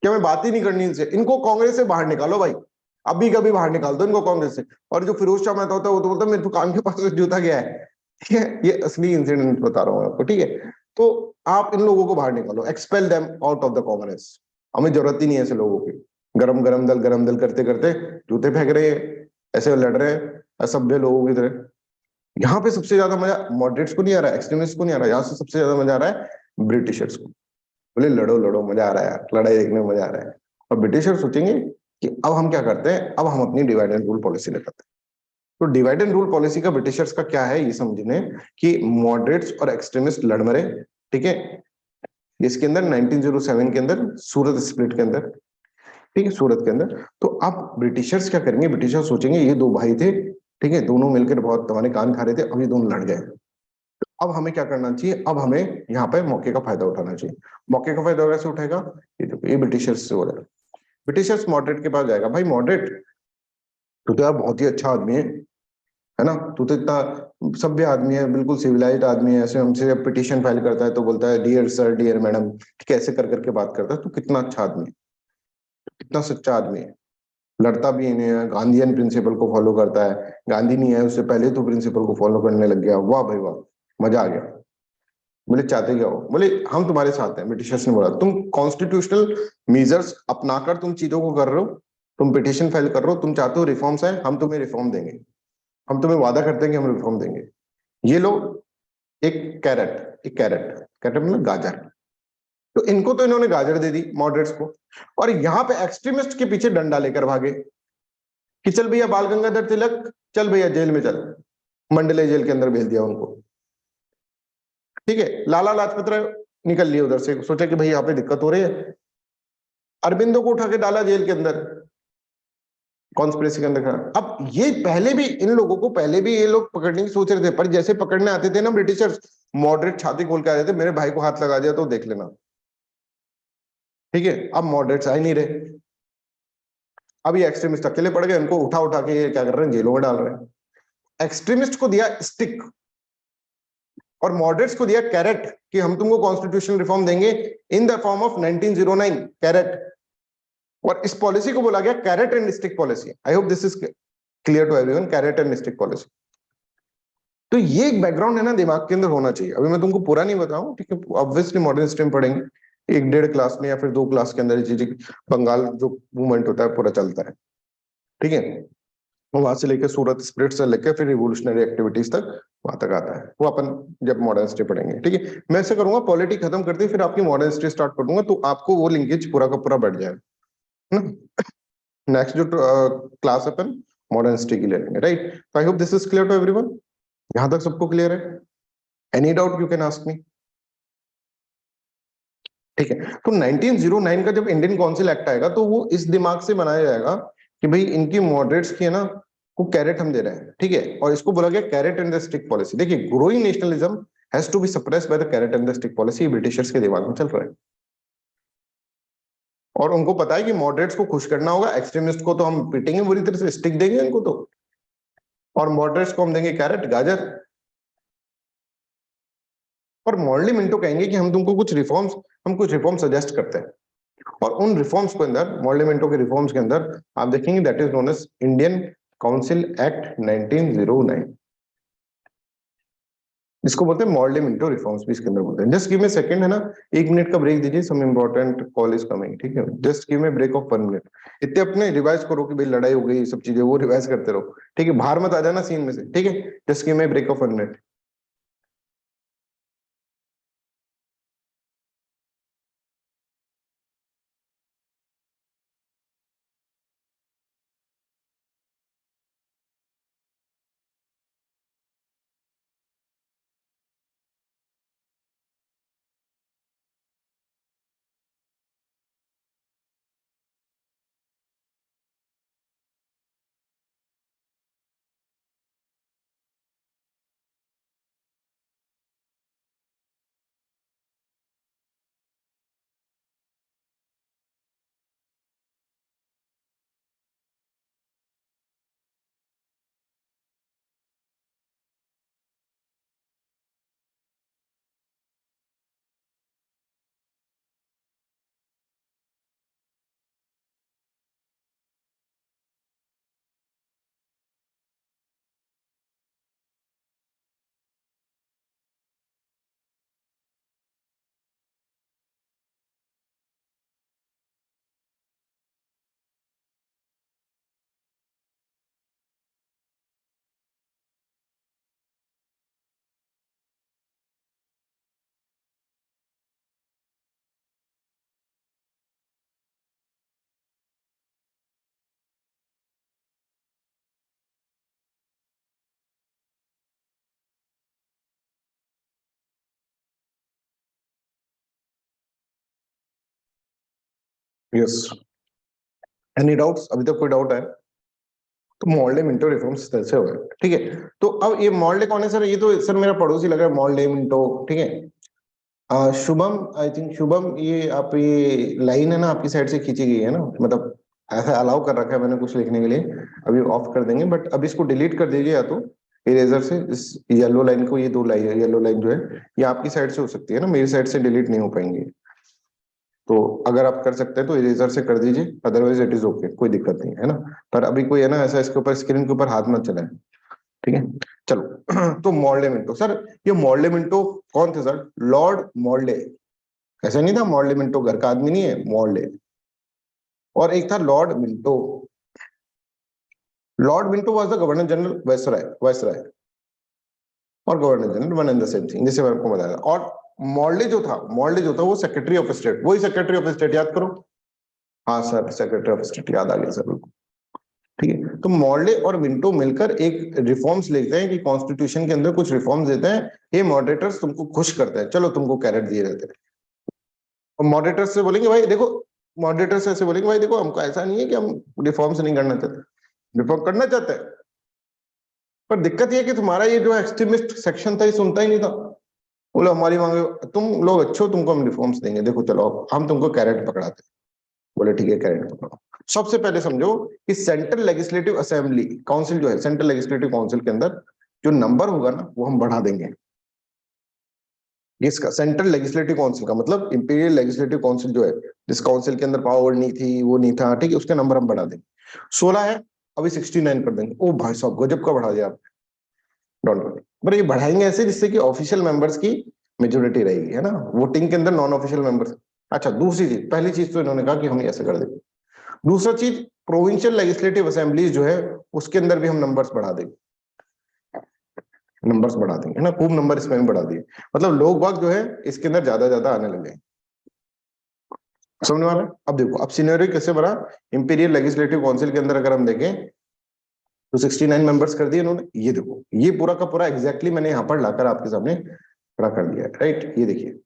क्या मैं बात ही नहीं करनी इनसे, इनको कांग्रेस से बाहर निकालो भाई, अभी कभी बाहर निकाल दो इनको कांग्रेस से। और जो फिरोज शाह मेहता होता है वो तो बोलता है मेरे तो कान के पास से जूता गया है, ठीक है, ये असली इंसिडेंट बता रहा हूँ आपको, ठीक है। तो आप इन लोगों को बाहर निकालो, expel them out of the commoners, हमें जरूरत ही नहीं है ऐसे लोगों की। गरम गरम दल करते करते जूते फेंक रहे हैं, ऐसे लड़ रहे हैं असभ्य लोगों की तरह। यहाँ पे सबसे ज्यादा मजा मॉडरेट्स को नहीं आ रहा है, एक्सट्रीमिस्ट को नहीं आ रहा है, यहाँ से सबसे ज्यादा मजा आ रहा है ब्रिटिशर्स को। बोले लड़ो लड़ो, मजा आ रहा है यार, लड़ाई देखने में मजा आ रहा है। और ब्रिटिशर सोचेंगे कि अब हम क्या करते हैं, अब हम अपनी डिवाइड एंड रूल पॉलिसी लगाते हैं। तो डिवाइड एंड रूल पॉलिसी का ब्रिटिशर्स का क्या है ये समझने, कि मॉडरेट्स और एक्सट्रीमिस्ट लड़ मरे, ठीक है। इसके अंदर 1907 के अंदर सूरत स्प्लिट के अंदर ठीक है, सूरत के अंदर। तो अब ब्रिटिशर्स क्या करेंगे, ब्रिटिशर्स सोचेंगे ये दो भाई थे, ठीक है, दोनों मिलकर बहुत हमारे कान खा रहे थे, अब ये दोनों लड़ गए, अब हमें क्या करना चाहिए, अब हमें यहाँ पे मौके का फायदा उठाना चाहिए। मौके का फायदा कैसे उठाएगा, ये देखो ये ब्रिटिशर्स से हो रहा है। ब्रिटिशर्स मॉडरेट के पास जाएगा, भाई मॉडरेट तू तो यार बहुत ही अच्छा आदमी है ना, तू तो इतना सभ्य आदमी है, बिल्कुल सिविलाइज्ड आदमी है, ऐसे हमसे जब पिटीशन फाइल करता है तो बोलता है डियर सर डियर मैडम, कैसे कर करके बात करता है, तू कितना अच्छा आदमी है, कितना सच्चा आदमी है, लड़ता भी नहीं है, गांधीयन प्रिंसिपल को फॉलो करता है, गांधी नहीं है उससे पहले तो प्रिंसिपल को फॉलो करने लग गया, वाह भाई वाह, मजा आ गया। बोले चाहते क्या हो, बोले हम तुम्हारे साथ हैं। ब्रिटिशर्स ने बोला तुम कॉन्स्टिट्यूशनल मेजर्स अपनाकर तुम चीजों को कर रहे हो, तुम पिटिशन फाइल कर रहे हो, तुम चाहते हो रिफॉर्म्स है, हम तुम्हें रिफॉर्म देंगे, हम तुम्हें वादा करते हैं कि हम रिफॉर्म देंगे। ये लो एक कैरेट, एक कैरेट, कैरेट मतलब गाजर, तो इनको तो इन्होंने गाजर दे दी मॉडरेट्स को, और यहाँ पे एक्सट्रीमिस्ट के पीछे डंडा लेकर भागे कि चल भैया बाल गंगाधर तिलक, चल भैया जेल में चल, मंडले जेल के अंदर भेज दिया उनको। ठीक है, लाला लाजपत राय निकल लिए उधर से, सोचा कि भाई यहाँ पे दिक्कत हो रही है, अरविंदो को उठा के डाला जेल के अंदर, कॉन्स्पिरेसी के अंदर खड़ा। अब ये पहले भी इन लोगों को पहले भी ये लोग पकड़ने की सोच रहे थे, पर जैसे पकड़ने आते थे ना ब्रिटिशर्स, मॉडरेट छाती खोल के आ जाते, मेरे भाई को हाथ लगा दिया तो देख लेना। ठीक है, अब मॉडरेट्स आ ही नहीं रहे, अब ये एक्सट्रीमिस्ट अकेले पड़ गए, उनको उठा उठा के ये क्या कर रहे हैं, जेलों में डाल रहे हैं। एक्सट्रीमिस्ट को दिया स्टिक और मॉडरेट्स को दिया कैरेट कि हम तुमको कॉन्स्टिट्यूशनल रिफॉर्म देंगे in the form of 1909 carrot, और इस पॉलिसी को बोला गया carrot and stick policy. I hope this is clear to everyone, carrot and stick policy. तो ये एक बैकग्राउंड है ना, दिमाग के अंदर होना चाहिए। अभी मैं तुमको पूरा नहीं बताऊं, ठीक है, ऑब्वियसली मॉडर्न हिस्ट्री में पढ़ेंगे, एक डेढ़ क्लास में या फिर दो क्लास के अंदर ये चीजें, बंगाल जो मूवमेंट होता है पूरा चलता है, ठीक है, वहां से लेकर सूरत स्प्रिट से लेकर फिर रिवोल्यूशनरी एक्टिविटीज तक वहां तक आता है, वो अपन जब मॉडर्न हिस्ट्री पढ़ेंगे। ठीक है, मैं ऐसे करूंगा पॉलिटी खत्म करते फिर आपकी मॉडर्न हिस्ट्री स्टार्ट कर दूंगा, तो आपको वो लिंकेज पूरा का पूरा बढ़ जाएगा ना। नेक्स्ट जो क्लास अपन मॉडर्न हिस्ट्री की ले लेंगे, right. I hope this is clear to everyone, यहां तक सबको क्लियर है? Any doubt you can ask me. ठीक है, तो 1909 का जब इंडियन काउंसिल एक्ट आएगा तो वो इस दिमाग से बनाया जाएगा कि भाई इनकी मॉडरेट्स की है ना, को कैरेट हम दे रहे हैं, ठीक है, और इसको बोला गया carrot and the stick policy. देखिए growing nationalism has to be suppressed by the carrot and the stick policy, Britishers के दिमाग में चल रहा है, और उनको पता है कि मॉडरेट्स को खुश करना होगा, एक्सट्रीमिस्ट को तो हम पीटेंगे बुरी तरह से, स्टिक देंगे इनको तो, और मॉडरेट्स को हम देंगे कैरेट गाजर। और मॉडली मिंटो कहेंगे कि हम तुमको कुछ रिफॉर्म्स, हम कुछ रिफॉर्म सजेस्ट करते हैं, और उन रिफॉर्म्स के अंदर, मॉडलिमेंटो के रिफॉर्म्स के अंदर आप देखेंगे that is known as Indian council act 1909, इसको बोलते हैं मॉडलिमेंटो रिफॉर्म्स भी इसके अंदर बोलते हैं। जस्ट गिव मी सेकंड, है ना, 1 मिनट का ब्रेक दीजिए, some important call is coming, ठीक है, just give me break of 1 minute. इतने अपने रिवाइज करो कि भाई लड़ाई हो गई, ये सब चीजें वो रिवाइज करते रहो, ठीक है, बाहर मत आ जाना सीन में से, ठीक है, just give me break of 1 minute. Yes, any doubts? अभी तक कोई डाउट है? तो मोल्डे मिंटो रिफॉर्म्स इस तरह से हुए, ठीक है। तो अब ये मोल्डे कौन है सर? ये तो सर मेरा पड़ोसी लग रहा है, मोल्डे मिंटो, ठीक है। शुभम, आई थिंक शुभम, ये आप ये लाइन है ना आपकी साइड से खींची गई है ना, मतलब ऐसा अलाउ कर रखा है मैंने कुछ लिखने के लिए। अभी ऑफ कर देंगे, बट अब इसको डिलीट कर दीजिए या तो इरेजर से, इस येलो लाइन को, ये दो लाइन, येलो लाइन जो है ये आपकी साइड से हो सकती है ना, मेरी साइड से डिलीट नहीं हो पाएंगे। तो अगर आप कर सकते हैं तो इरेजर से कर दीजिए, अदरवाइज इट इज ओके, कोई दिक्कत नहीं है ना। पर अभी कोई है ना ऐसा इसके ऊपर, स्क्रीन के ऊपर हाथ मत चलाएं, ठीक है। चलो तो मोल्डे मिंटो सर, ये मोल्डे मिंटो कौन थे सर? लॉर्ड मोल्डे। ऐसा नहीं था मोल्डे मिंटो घर का आदमी नहीं है, मोल्डे। और एक था Lord Minto. Lord Minto was the governor general, viceroy, viceroy और governor general one and the same thing, जैसे मैंने आपको बताया। और मोल्डे जो था, मोल्डे जो था वो सेक्रेटरी ऑफ स्टेट, वही सेक्रेटरी ऑफ स्टेट, याद करो। हाँ सर, सेक्रेटरी ऑफ स्टेट याद आ गया सर, बिल्कुल ठीक है। तो मोल्डे और मिंटो मिलकर एक रिफॉर्म्स लिखते हैं कि कॉन्स्टिट्यूशन के अंदर कुछ रिफॉर्म्स देते हैं, ये मॉडरेटर्स तुमको खुश करते हैं, चलो तुमको कैरेट दिए रहते हैं। और मॉडरेटर्स से बोलेंगे भाई देखो, मॉडरेटर्स ऐसे बोलेंगे भाई देखो, हमको ऐसा नहीं है कि हम रिफॉर्म्स नहीं करना चाहते, रिफॉर्म करना चाहते हैं, पर दिक्कत ये कि तुम्हारा ये जो एक्सट्रीमिस्ट सेक्शन था ये सुनता ही नहीं था। बोले हमारी मांगे, तुम लोग अच्छे हो, तुमको हम रिफॉर्म्स देंगे, देखो चलो हम तुमको कैरेट पकड़ाते हैं। बोले ठीक है, कैरेट पकड़ो। सबसे पहले समझो कि सेंट्रल लेजिस्लेटिव असेंबली काउंसिल जो है, सेंट्रल लेजिस्लेटिव काउंसिल के अंदर जो नंबर होगा ना वो हम बढ़ा देंगे। इसका सेंट्रल लेजिस्लेटिव काउंसिल का मतलब इंपीरियल लेजिस्लेटिव काउंसिल जो है, जिस काउंसिल के अंदर पावर नहीं थी, वो नहीं था, ठीक है, उसके नंबर हम बढ़ा देंगे। 16 है, अभी 69 कर देंगे। ओ भाई साहब गजब का बढ़ा दिया आप, डोंट वरी। पर ये बढ़ाएंगे ऐसे जिससे कि ऑफिशियल मेंबर्स की मेजोरिटी रहेगी, है ना, वोटिंग के अंदर नॉन ऑफिशियल मेंबर्स। अच्छा दूसरी चीज, पहली चीज तो इन्होंने कहा कि हम ऐसे कर देंगे। दूसरा चीज, प्रोविंशियल लेजिस्लेटिव असेंबलीज जो है उसके अंदर भी हम नंबर्स बढ़ा देंगे, नंबर्स बढ़ा देंगे, है ना, खूब नंबर इसमें भी बढ़ा दिए, मतलब लोग बाग जो है इसके अंदर ज्यादा ज्यादा आने लगे। समझ में आ रहा है? अब देखो, अब सिनेरियो कैसे बना। इंपीरियल लेजिस्लेटिव काउंसिल के अंदर अगर हम देखें तो 69 मेंबर्स कर दिए इन्होंने। ये देखो, ये पूरा का पूरा एग्जैक्टली मैंने यहाँ पर लाकर आपके सामने खड़ा कर दिया है, राइट। ये देखिए,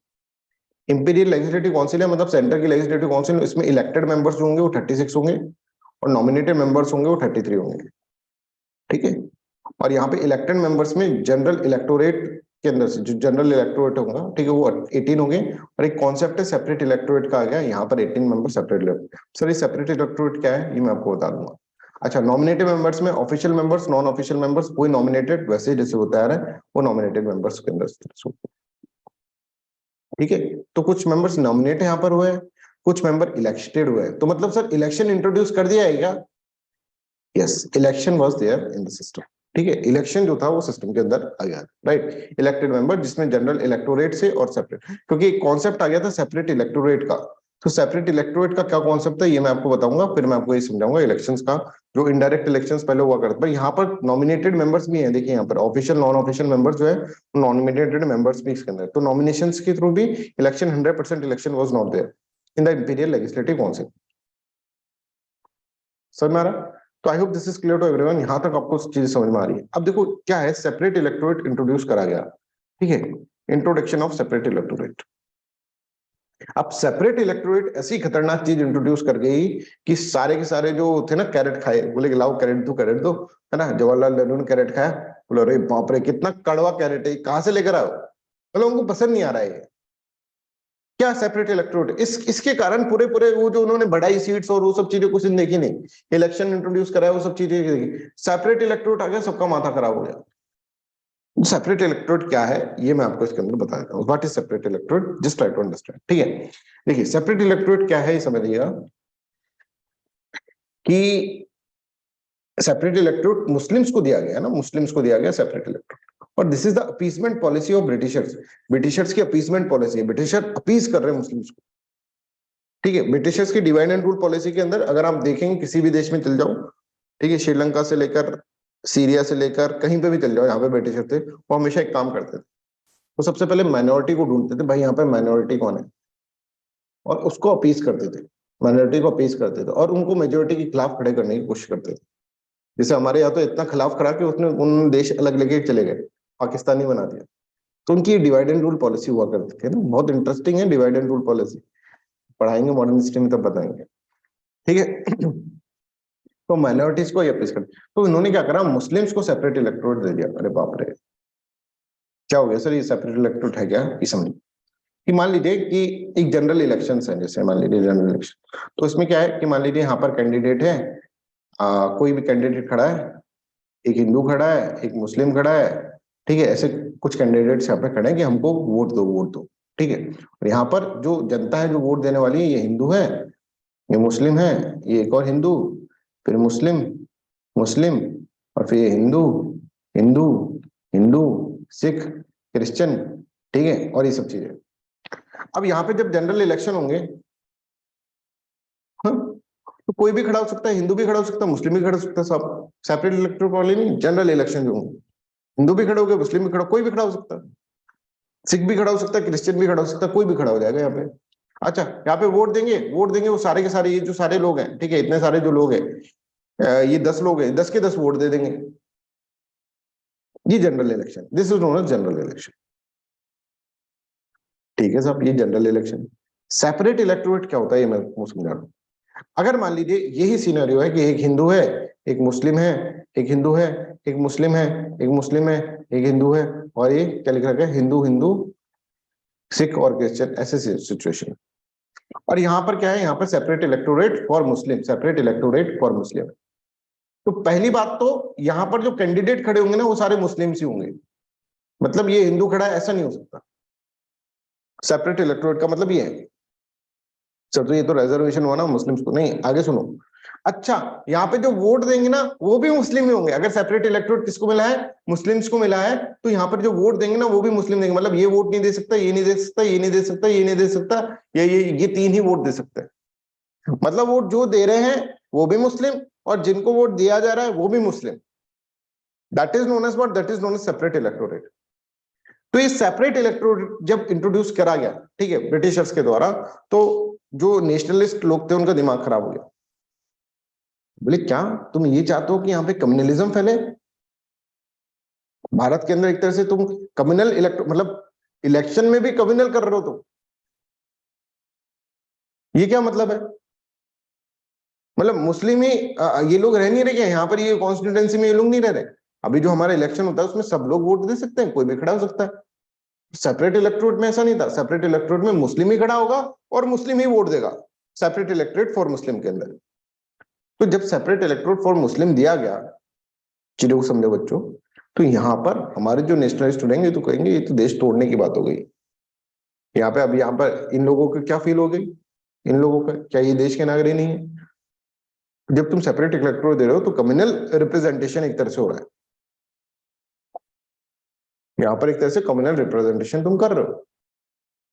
इंपीरियल लेजिस्लेटिव काउंसिल है, मतलब सेंटर की लेजिस्लेटिव काउंसिल, इसमें इलेक्टेड मेंबर्स जो होंगे वो 36 होंगे और नॉमिनेटेड मेंबर्स होंगे वो 33 होंगे, ठीक है। और यहाँ पे इलेक्टेड मेंबर्स में जनरल इलेक्टोरेट के अंदर से जो जनरल इलेक्टोरेट होगा, ठीक है, वो 18 होंगे। और एक कॉन्सेप्ट है सेपरेट इलेक्टोरेट का आ गया, यहाँ पर 18 मेंबर सेपरेट इलेक्टोरेट। सर ये सेपरेट इलेक्टोरेट क्या है ये मैं आपको बता दूंगा। अच्छा, नॉमिनेटेड मेंबर्स में official members, non official members, कोई नॉमिनेटेड वैसे जैसे होता है वो नॉमिनेटेड मेंबर्स के अंदर, ठीक है। तो कुछ मेंबर्स नॉमिनेट यहाँ पर हुए हैं, कुछ मेंबर इलेक्टेड हुए हैं। तो मतलब सर इलेक्शन इंट्रोड्यूस कर दिया है क्या? Yes, election was there in the system, ठीक है। इलेक्शन जो था वो सिस्टम के अंदर आ गया, राइट। इलेक्टेड मेंबर जिसमें जनरल इलेक्टोरेट से और सेपरेट, क्योंकि एक कॉन्सेप्ट आ गया था सेपरेट इलेक्टोरेट का। तो सेपरेट इलेक्टोरेट का क्या कॉन्सेप्ट है ये मैं आपको बताऊंगा, फिर मैं आपको ये समझाऊंगा इलेक्शंस का। जो इनडायरेक्ट इलेक्शंस पहले हुआ करते, पर यहाँ पर नॉमिनेटेड मेंबर्स भी हैं, देखिए यहाँ पर ऑफिशियल नॉन ऑफिशियल मेंबर्स जो है, नॉमिनेटेड मेंबर्स भी इसके अंदर। तो नॉमिनेशन के थ्रू भी election 100% election was not there in the imperial legislative council. समझ में आ रहा? तो I hope this is clear to everyone, यहां तक आपको चीजें समझ में आ रही है। अब देखो क्या है, सेपरेट इलेक्टोरेट इंट्रोड्यूस करा गया, ठीक है, इंट्रोडक्शन ऑफ सेपरेट इलेक्टोरेट। अब सेपरेट इलेक्टोरेट ऐसी खतरनाक चीज इंट्रोड्यूस कर गई कि सारे के सारे जो थे ना कैरेट खाए, बोले कि लाओ कैरेट दो, कैरेट दो, है ना। जवाहरलाल नेहरू ने कैरेट खाया, बोले अरे बाप रे कितना कड़वा कैरेट है, कहां से लेकर आओ, बोले उनको पसंद नहीं आ रहा है क्या सेपरेट इलेक्टोरेट। इसके कारण पूरे पूरे वो जो उन्होंने बढ़ाई सीट्स और वो सब चीजें कुछ देखी नहीं, इलेक्शन इंट्रोड्यूस कराया वो सब चीजें देखी, सेपरेट इलेक्टोरेट आ गया, सबका माथा खराब हो गया। सेपरेट इलेक्टोरेट क्या है ये मैं आपको इसके अंदर बता देता हूँ। What is separate electorate, just try to understand, ठीक है। देखिए सेपरेट इलेक्टोरेट क्या है ये समझिएगा कि सेपरेट इलेक्टोरेट मुस्लिम्स को दिया गया ना, मुस्लिम्स को दिया गया सेपरेट इलेक्टोरेट। और this is the appeasement policy of Britishers, Britishers की अपीसमेंट पॉलिसी है, ब्रिटिशर अपीस कर रहे हैं मुस्लिम्स को, ठीक है। ब्रिटिशर्स की डिवाइड एंड रूल पॉलिसी के अंदर अगर आप देखेंगे किसी भी देश में चल जाओ, ठीक है, श्रीलंका से लेकर सीरिया से लेकर कहीं पे भी चल जाओ, यहाँ पे ब्रिटिशर थे, वो हमेशा एक काम करते थे, वो सबसे पहले माइनॉरिटी को ढूंढते थे, भाई यहाँ पे माइनॉरिटी कौन है, और उसको अपीस करते थे, माइनॉरिटी को अपीस करते थे और उनको मेजोरिटी के खिलाफ खड़े करने की कोशिश करते थे। जैसे हमारे यहाँ तो इतना खिलाफ खड़ा कि उसने उन देश अलग लेके चले गए, पाकिस्तानी बना दिया। तो उनकी डिवाइड एंड रूल पॉलिसी हुआ करती थी ना, बहुत इंटरेस्टिंग है डिवाइड एंड रूल पॉलिसी, पढ़ाएंगे मॉडर्न हिस्ट्री में तब बताएंगे, ठीक है। तो माइनॉरिटीज को ये अप्लीज कर, तो इन्होंने क्या करा, मुस्लिम्स को सेपरेट इलेक्टोरेट दे दिया। अरे बाप रे, क्या हो गया सर, ये सेपरेट इलेक्टोरेट है क्या? ये समझ कि मान लीजिए कि एक जनरल इलेक्शन है, जैसे मान लीजिए जनरल इलेक्शन, तो इसमें क्या है कि मान लीजिए यहाँ पर कैंडिडेट है, कोई भी कैंडिडेट खड़ा है, एक हिंदू खड़ा है, एक मुस्लिम खड़ा है, ठीक है, ऐसे कुछ कैंडिडेट्स यहाँ पे खड़े हैं कि हमको वोट दो वोट दो, ठीक है। और यहाँ पर जो जनता है जो वोट देने वाली है, ये हिंदू है, ये मुस्लिम है, ये एक और हिंदू, फिर मुस्लिम, मुस्लिम, और फिर ये हिंदू, हिंदू, हिंदू, सिख, क्रिश्चियन, ठीक है, और ये सब चीजें। अब यहाँ पे जब जनरल इलेक्शन होंगे, हाँ, तो कोई भी खड़ा हो सकता है, हिंदू भी खड़ा हो सकता है, मुस्लिम भी खड़ा हो सकता है, सब सेपरेट इलेक्टोरल कॉलेज नहीं, जनरल इलेक्शन जो होंगे, हिंदू भी खड़े हो गए, मुस्लिम भी खड़ा, कोई भी खड़ा हो सकता है, सिख भी खड़ा हो सकता है, क्रिश्चियन भी खड़ा हो सकता है, कोई भी खड़ा हो जाएगा यहाँ पे। अच्छा, यहाँ पे वोट देंगे, वोट देंगे वो सारे के सारे, ये जो सारे लोग हैं, ठीक है, इतने सारे जो लोग हैं, ये 10 लोग हैं, 10 के 10 वोट दे देंगे। ये general election, this is known as general election, ठीक है साहब, ये जनरल इलेक्शन। सेपरेट इलेक्टोरेट क्या होता है, ये मैं समझा रहा हूँ। अगर मान लीजिए यही सिनेरियो है कि एक हिंदू है, एक मुस्लिम है, एक हिंदू है, एक मुस्लिम है, एक मुस्लिम है, एक हिंदू है, और ये क्या लिख रखा है, हिंदू हिंदू, सिख और क्रिश्चियन, ऐसे सिचुएशन। और यहाँ पर क्या है, यहाँ पर separate electorate for Muslim, separate electorate for Muslim. तो पहली बात तो यहाँ पर जो कैंडिडेट खड़े होंगे ना, वो सारे मुस्लिम ही होंगे, मतलब ये हिंदू खड़ा है ऐसा नहीं हो सकता। सेपरेट इलेक्टोरेट का मतलब ये है सर, तो ये तो रिजर्वेशन हुआ ना मुस्लिम्स को, नहीं आगे सुनो। अच्छा, यहाँ पे जो वोट देंगे ना वो भी मुस्लिम ही होंगे। अगर सेपरेट इलेक्टोरेट किसको मिला है, मुस्लिम्स को मिला है, तो यहाँ पर जो वोट देंगे ना वो भी मुस्लिम देंगे। मतलब ये वोट नहीं दे सकता, ये नहीं दे सकता, ये नहीं दे सकता, ये नहीं दे सकता, ये 3 ही वोट दे सकते हैं। मतलब वोट जो दे रहे हैं वो भी मुस्लिम, और जिनको वोट दिया जा रहा है वो भी Muslim. That is known as what, that is known as separate electorate. तो ये सेपरेट इलेक्टोरेट जब इंट्रोड्यूस करा गया, ठीक है, ब्रिटिशर्स के द्वारा, तो जो नेशनलिस्ट लोग थे उनका दिमाग खराब हो गया। बोले क्या तुम ये चाहते हो कि यहाँ पे कम्युनलिज्म फैले? भारत के अंदर एक तरह से तुम कम्युनल इलेक्ट मतलब इलेक्शन में भी कम्युनल कर रहे हो, तो ये क्या मतलब है? मतलब मुस्लिम ही ये लोग रह नहीं रहे क्या यहाँ पर, ये कॉन्स्टिट्यूंसी में ये लोग नहीं रह रहे? अभी जो हमारा इलेक्शन होता है उसमें सब लोग वोट दे सकते हैं, कोई भी खड़ा हो सकता है। सेपरेट इलेक्टोरेट में ऐसा नहीं था, सेपरेट इलेक्टोरेट में मुस्लिम ही खड़ा होगा और मुस्लिम ही वोट देगा, सेपरेट इलेक्टोरेट फॉर मुस्लिम के अंदर। तो जब सेपरेट इलेक्टोरेट फॉर मुस्लिम दिया गया, चीजों को समझो बच्चों, तो यहाँ पर हमारे जो नेशनलिस्ट रहेंगे तो कहेंगे ये तो देश तोड़ने की बात हो गई। यहाँ पे अब यहाँ पर इन लोगों को क्या फील हो गई, इन लोगों का क्या ये देश के नागरिक नहीं है? जब तुम सेपरेट इलेक्टोरेट दे रहे हो तो कम्युनल रिप्रेजेंटेशन एक तरह से हो रहा है, यहाँ पर एक तरह से कम्युनल रिप्रेजेंटेशन तुम कर रहे हो।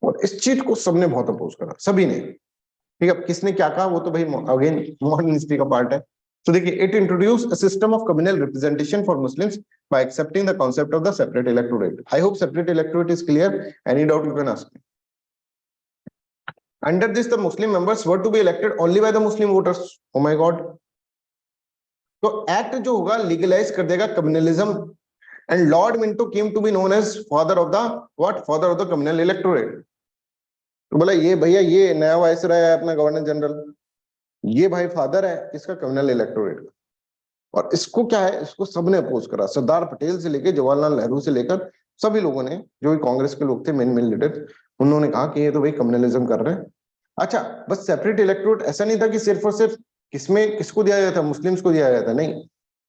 और इस चीज को सबने बहुत अपोज करा, सभी ने। ठीक है, किसने क्या कहा वो तो भाई अगेन मॉडर्न हिस्ट्री का पार्ट है। तो देखिए, it introduce a system of communal representation for Muslims bye accepting the concept of the separate electorate. I hope separate electorate is clear, any doubt you can ask. Under this, the Muslim members were to be elected only by the Muslim voters. Oh my God! तो act जो होगा legalise कर देगा communalism, and lord Minto came to be known as father of the what, father of the communal electorate. तो बोला ये भैया, ये नया वाइसरॉय है अपना गवर्नर जनरल, ये भाई फादर है इसका कम्युनल इलेक्टोरेट का। और इसको क्या है, इसको सबने अपोज करा, सरदार पटेल से लेकर जवाहरलाल नेहरू से लेकर सभी लोगों ने, जो भी कांग्रेस के लोग थे मेन मेन लीडर, उन्होंने कहा कि ये तो भाई कम्युनलिज्म कर रहे हैं। अच्छा, बस सेपरेट इलेक्टोरेट ऐसा नहीं था कि सिर्फ और सिर्फ किसमें किसको दिया गया था, मुस्लिम्स को दिया गया था, नहीं।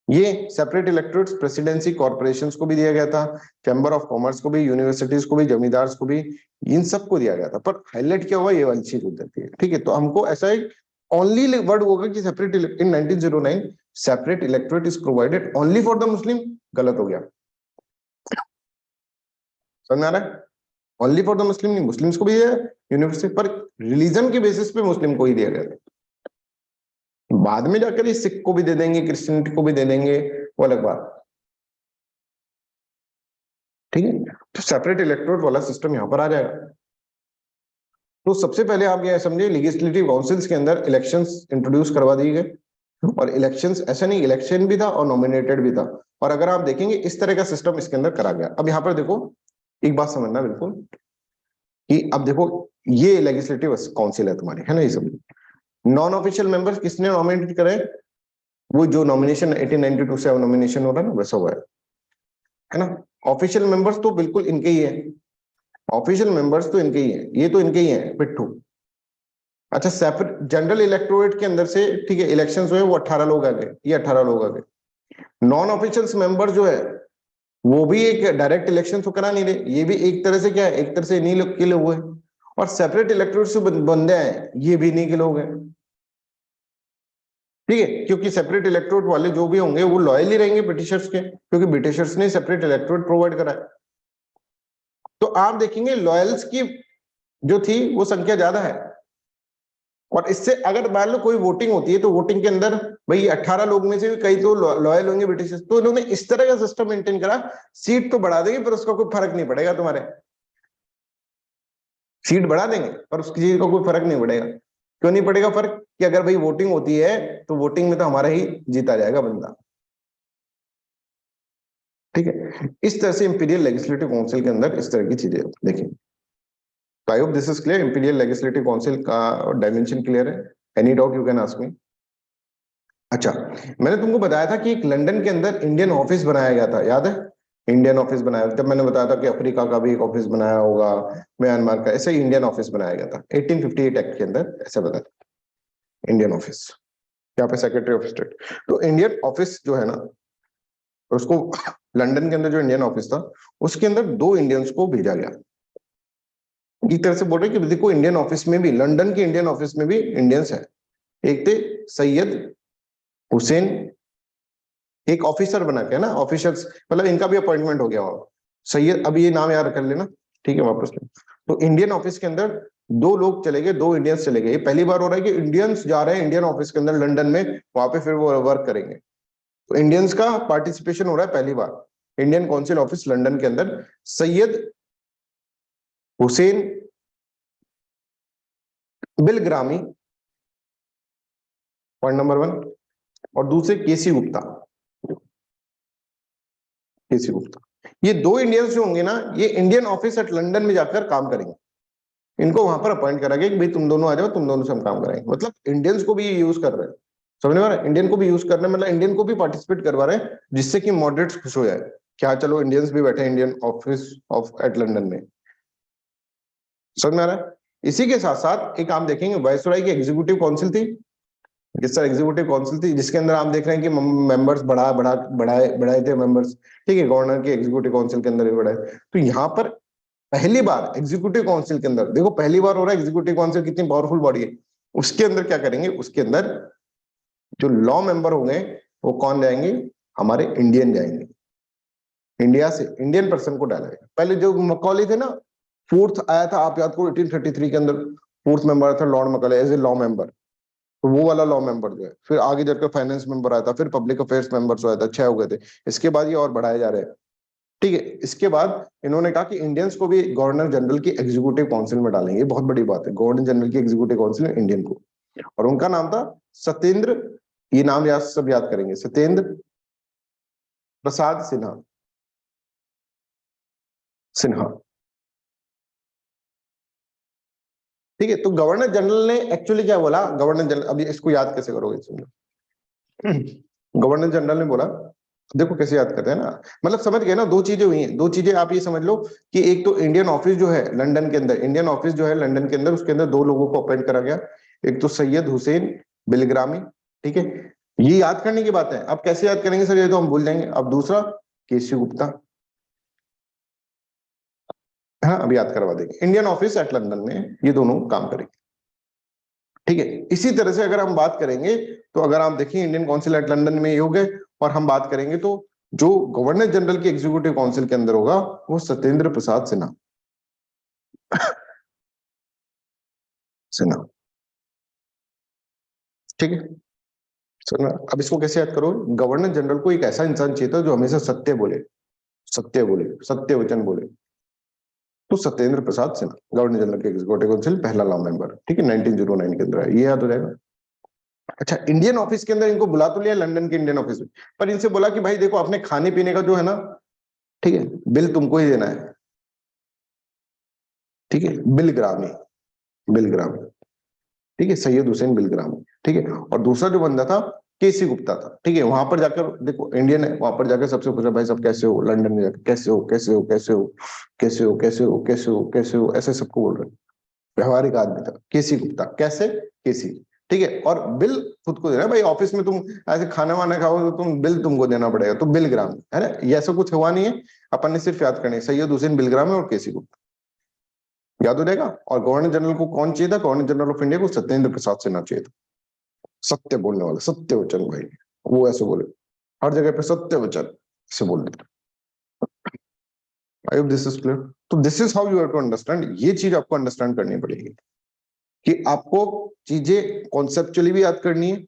ये सेपरेट इलेक्टोरेट प्रेसिडेंसी कॉर्पोरेशंस को भी दिया गया था, चैम्बर ऑफ कॉमर्स को भी, यूनिवर्सिटीज को भी, जमींदार्स को भी, इन सबको दिया गया था। पर हाईलाइट क्या हुआ, ये वाली चीज हो जाती है। ठीक है, तो हमको ऐसा एक ओनली वर्ड होगा कि separate in 1909 separate electorate is provided only for the Muslim, गलत हो गया। समझ में आ रहा है? ओनली फॉर द मुस्लिम नहीं, मुस्लिम्स को भी दिया यूनिवर्सिटी पर, रिलीजन के बेसिस पे मुस्लिम को ही दिया गया था। बाद में जाकर ये सिख को भी दे देंगे, क्रिश्चियनिटी को भी दे देंगे, वो अलग बात। ठीक है, तो सेपरेट इलेक्टोरेट वाला सिस्टम यहां पर आ जाएगा। तो सबसे पहले आप ये समझिए, लेजिस्लेटिव काउंसिल्स के अंदर इलेक्शंस इंट्रोड्यूस करवा दिए गए। और इलेक्शंस ऐसा नहीं, इलेक्शन भी था और नॉमिनेटेड भी था। और अगर आप देखेंगे इस तरह का सिस्टम इसके अंदर करा गया। अब यहाँ पर देखो, एक बात समझना बिल्कुल, कि अब देखो ये लेजिस्लेटिव काउंसिल है तुम्हारी, है ना, ये सब नॉन ऑफिशियल मेंबर्स किसने नॉमिनेट करे, वो जो नॉमिनेशन 1892 से नॉमिनेशन हो रहा है ना, वैसा हुआ है ना। ऑफिशियल मेंबर्स तो बिल्कुल इनके ही है, ऑफिशियल मेंबर्स तो इनके ही है, ये तो इनके ही है पिट्ठू। अच्छा, सेपरेट जनरल इलेक्टोरेट के अंदर से, ठीक है, इलेक्शंस हुए, वो 18 लोग आ गए, ये 18 लोग आ गए। नॉन ऑफिशियल्स मेंबर जो है वो भी एक डायरेक्ट इलेक्शन तो करा नहीं रहे, ये भी एक तरह से क्या है, एक तरह से इन्हीं लोग के लोग हुए। और सेपरेट इलेक्टोरेट से बंदे हैं, ये भी इन्हीं के लोग हैं, ठीक है, क्योंकि सेपरेट इलेक्टोरेट वाले जो भी होंगे वो लॉयल ही रहेंगे ब्रिटिशर्स के, क्योंकि ब्रिटिशर्स ने सेपरेट इलेक्टोरेट प्रोवाइड करा है। तो आप देखेंगे लॉयल्स की जो थी वो संख्या ज्यादा है। और इससे अगर मान लो कोई वोटिंग होती है तो वोटिंग के अंदर भाई 18 लोग में से भी कई तो लॉयल होंगे ब्रिटिशर्स, तो इन्होंने इस तरह का सिस्टम मेंटेन करा, सीट तो बढ़ा देंगे पर उसका कोई फर्क नहीं पड़ेगा तुम्हारे, सीट बढ़ा देंगे पर उसकी चीज का कोई फर्क नहीं पड़ेगा। क्यों नहीं पड़ेगा फर्क? कि अगर भाई वोटिंग होती है तो वोटिंग में तो हमारा ही जीता जाएगा बंदा, ठीक है। इस तरह से इंपीरियल लेजिस्लेटिव काउंसिल के अंदर इस तरह की चीजें देखिए। आई hope this is clear, imperial legislative council का डायमेंशन क्लियर है? Any doubt you can ask मी। अच्छा, मैंने तुमको बताया था कि एक लंदन के अंदर इंडियन ऑफिस बनाया गया था, याद है? इंडियन ऑफिस बनाया, तब मैंने बताया था कि अफ्रीका का भी एक ऑफिस बनाया होगा, म्यांमार का, ऐसे ही इंडियन ऑफिस बनाया गया था 1858 एक्ट के अंदर, ऐसा बताया इंडियन ऑफिस, यहाँ पे सेक्रेटरी ऑफ स्टेट। तो इंडियन ऑफिस जो है ना, उसको लंदन के अंदर जो इंडियन ऑफिस था उसके अंदर 2 इंडियंस को भेजा गया। एक तरह से बोल रहे कि देखो इंडियन ऑफिस में भी, लंदन के इंडियन ऑफिस में भी इंडियंस है। एक थे सैयद हुसैन, एक ऑफिसर बना के, है ना, ऑफिसर्स, मतलब इनका भी अपॉइंटमेंट हो गया वहां, सैयद, अब ये नाम याद कर लेना, ठीक है, वापस ले। तो इंडियन ऑफिस के अंदर 2 लोग चले गए, 2 इंडियंस चले गए। ये पहली बार हो रहा है कि इंडियंस जा रहे हैं इंडियन ऑफिस के अंदर लंदन में, वहां पे फिर वो वर्क करेंगे। तो इंडियंस का पार्टिसिपेशन हो रहा है पहली बार इंडियन काउंसिल ऑफिस लंदन के अंदर। सैयद हुसैन बिलग्रामी, पॉइंट नंबर 1, और दूसरे केसी गुप्ता, केसी गुप्ता। ये 2 इंडियंस जो होंगे ना, ये इंडियन ऑफिस एट लंदन में जाकर काम करेंगे। इनको वहां पर अपॉइंट करा गया कि भाई तुम दोनों आ जाओ, तुम दोनों से हम काम कराएंगे। मतलब इंडियंस को भी ये यूज कर रहे हैं, समझ में आ रहा है? इंडियन को भी यूज कर रहे हैं, मतलब इंडियन को भी पार्टिसिपेट करवा रहे हैं, जिससे कि मॉडरेट्स खुश हो जाए, क्या चलो इंडियंस भी बैठे Indian office of at London में, समझ में आ रहा है? इसी के साथ साथ एक आप देखेंगे वायसराय की एग्जीक्यूटिव काउंसिल थी, जिस तरह एग्जीक्यूटिव काउंसिल थी, जिसके अंदर आप देख रहे हैं कि मेंबर्स बढ़ाए थे मेंबर्स, ठीक है, गवर्नर की एग्जीक्यूटिव काउंसिल के अंदर भी बढ़ाए। तो यहाँ पर पहली बार एग्जीक्यूटिव काउंसिल के अंदर, देखो पहली बार हो रहा है, एग्जीक्यूटिव काउंसिल कितनी पावरफुल बॉडी है, उसके अंदर क्या करेंगे, उसके अंदर जो लॉ मेंबर होंगे वो कौन जाएंगे, हमारे इंडियन जाएंगे, इंडिया से इंडियन पर्सन को डाला गया। पहले जो मकौली थे ना, फोर्थ आया था, आप याद करो 1833 के अंदर फोर्थ मेंबर था lord Macaulay as a law member, तो वो वाला लॉ मेंबर जो है, फिर आगे जाकर फाइनेंस मेंबर आया था, फिर पब्लिक अफेयर्स मेंबर आया था, 6 हो गए थे। इसके बाद ये और बढ़ाए जा रहे हैं, ठीक है। इसके बाद इन्होंने कहा कि इंडियंस को भी गवर्नर जनरल की एग्जीक्यूटिव काउंसिल में डालेंगे, ये बहुत बड़ी बात है, गवर्नर जनरल की एग्जीक्यूटिव काउंसिल में इंडियन को। और उनका नाम था सत्येंद्र, ये नाम याद सब याद करेंगे, सत्येंद्र प्रसाद सिन्हा, सिन्हा, ठीक है। तो गवर्नर जनरल ने एक्चुअली क्या बोला, गवर्नर जनरल, अभी इसको याद कैसे करोगे समझो। गवर्नर जनरल ने बोला, देखो कैसे याद करते हैं ना, मतलब समझ गए ना, 2 चीजें हुई हैं, 2 चीजें आप ये समझ लो कि एक तो इंडियन ऑफिस जो है लंदन के अंदर, इंडियन ऑफिस जो है लंदन के अंदर, उसके अंदर 2 लोगों को अपॉइंट करा गया, एक तो सैयद हुसैन बिलग्रामी, ठीक है, ये याद करने की बात है। अब कैसे याद करेंगे सर, ये तो हम भूल जाएंगे। अब दूसरा केसी गुप्ता, हाँ अभी याद करवा देंगे, इंडियन ऑफिस एट लंदन में ये दोनों काम करेंगे, ठीक है। इसी तरह से अगर हम बात करेंगे, तो अगर आप देखिए इंडियन काउंसिल एट लंदन में ये हो गए, और हम बात करेंगे तो जो गवर्नर जनरल की एग्जीक्यूटिव काउंसिल के अंदर होगा वो सत्येंद्र प्रसाद सिन्हा, सिन्हा, ठीक है। समझ में? अब इसको कैसे याद करो, गवर्नर जनरल को एक ऐसा इंसान चाहिए था जो हमेशा सत्य बोले, सत्य बोले, सत्य वचन बोले, तो सत्येंद्र प्रसाद सिन्हा गवर्नर जनरल के एग्जीक्यूटिव काउंसिल पहला लॉ मेंबर, ठीक है, 1909 के अंदर है, ये याद हो जाएगा। अच्छा, इंडियन ऑफिस के अंदर इनको बुला तो लिया लंदन के इंडियन ऑफिस में, पर इनसे बोला कि भाई देखो अपने खाने पीने का जो है ना, ठीक है, बिल तुमको ही देना है, ठीक है, बिलग्रामी, बिलग्रामी, ठीक है, सैयद हुसैन बिलग्रामी, ठीक है। और दूसरा जो बंदा था केसी गुप्ता था, ठीक है। वहां पर जाकर देखो इंडियन है, वहां पर जाकर सबसे पूछा भाई सब कैसे हो, लंदन में जाकर कैसे हो कैसे हो कैसे हो कैसे हो कैसे हो कैसे हो कैसे हो, ऐसे सबको बोल रहे। व्यवहारिक आदमी था केसी गुप्ता, कैसे केसी, ठीक है। और बिल खुद को देना भाई, ऑफिस में तुम ऐसे खाना वाना खाओ तो तुम बिल तुमको देना पड़ेगा, तो बिल ग्राम है ना, ये ऐसा कुछ हुआ नहीं है। अपन ने सिर्फ याद करने सैयद हुसैन बिलग्राम है और केसी गुप्ता, याद हो जाएगा। और गवर्नर जनरल को कौन चाहिए था, गवर्नर जनरल ऑफ इंडिया को सत्येंद्र प्रसाद सिन्हा चाहिए था। सत्य बोलने वाला, सत्य वचन भाई, वो ऐसे बोले हर जगह पे सत्य वचन ऐसे बोल देते। I hope this is clear. तो this is how you have to understand, ये चीज आपको अंडरस्टैंड करनी पड़ेगी कि आपको चीजें कॉन्सेप्चुअली भी याद करनी है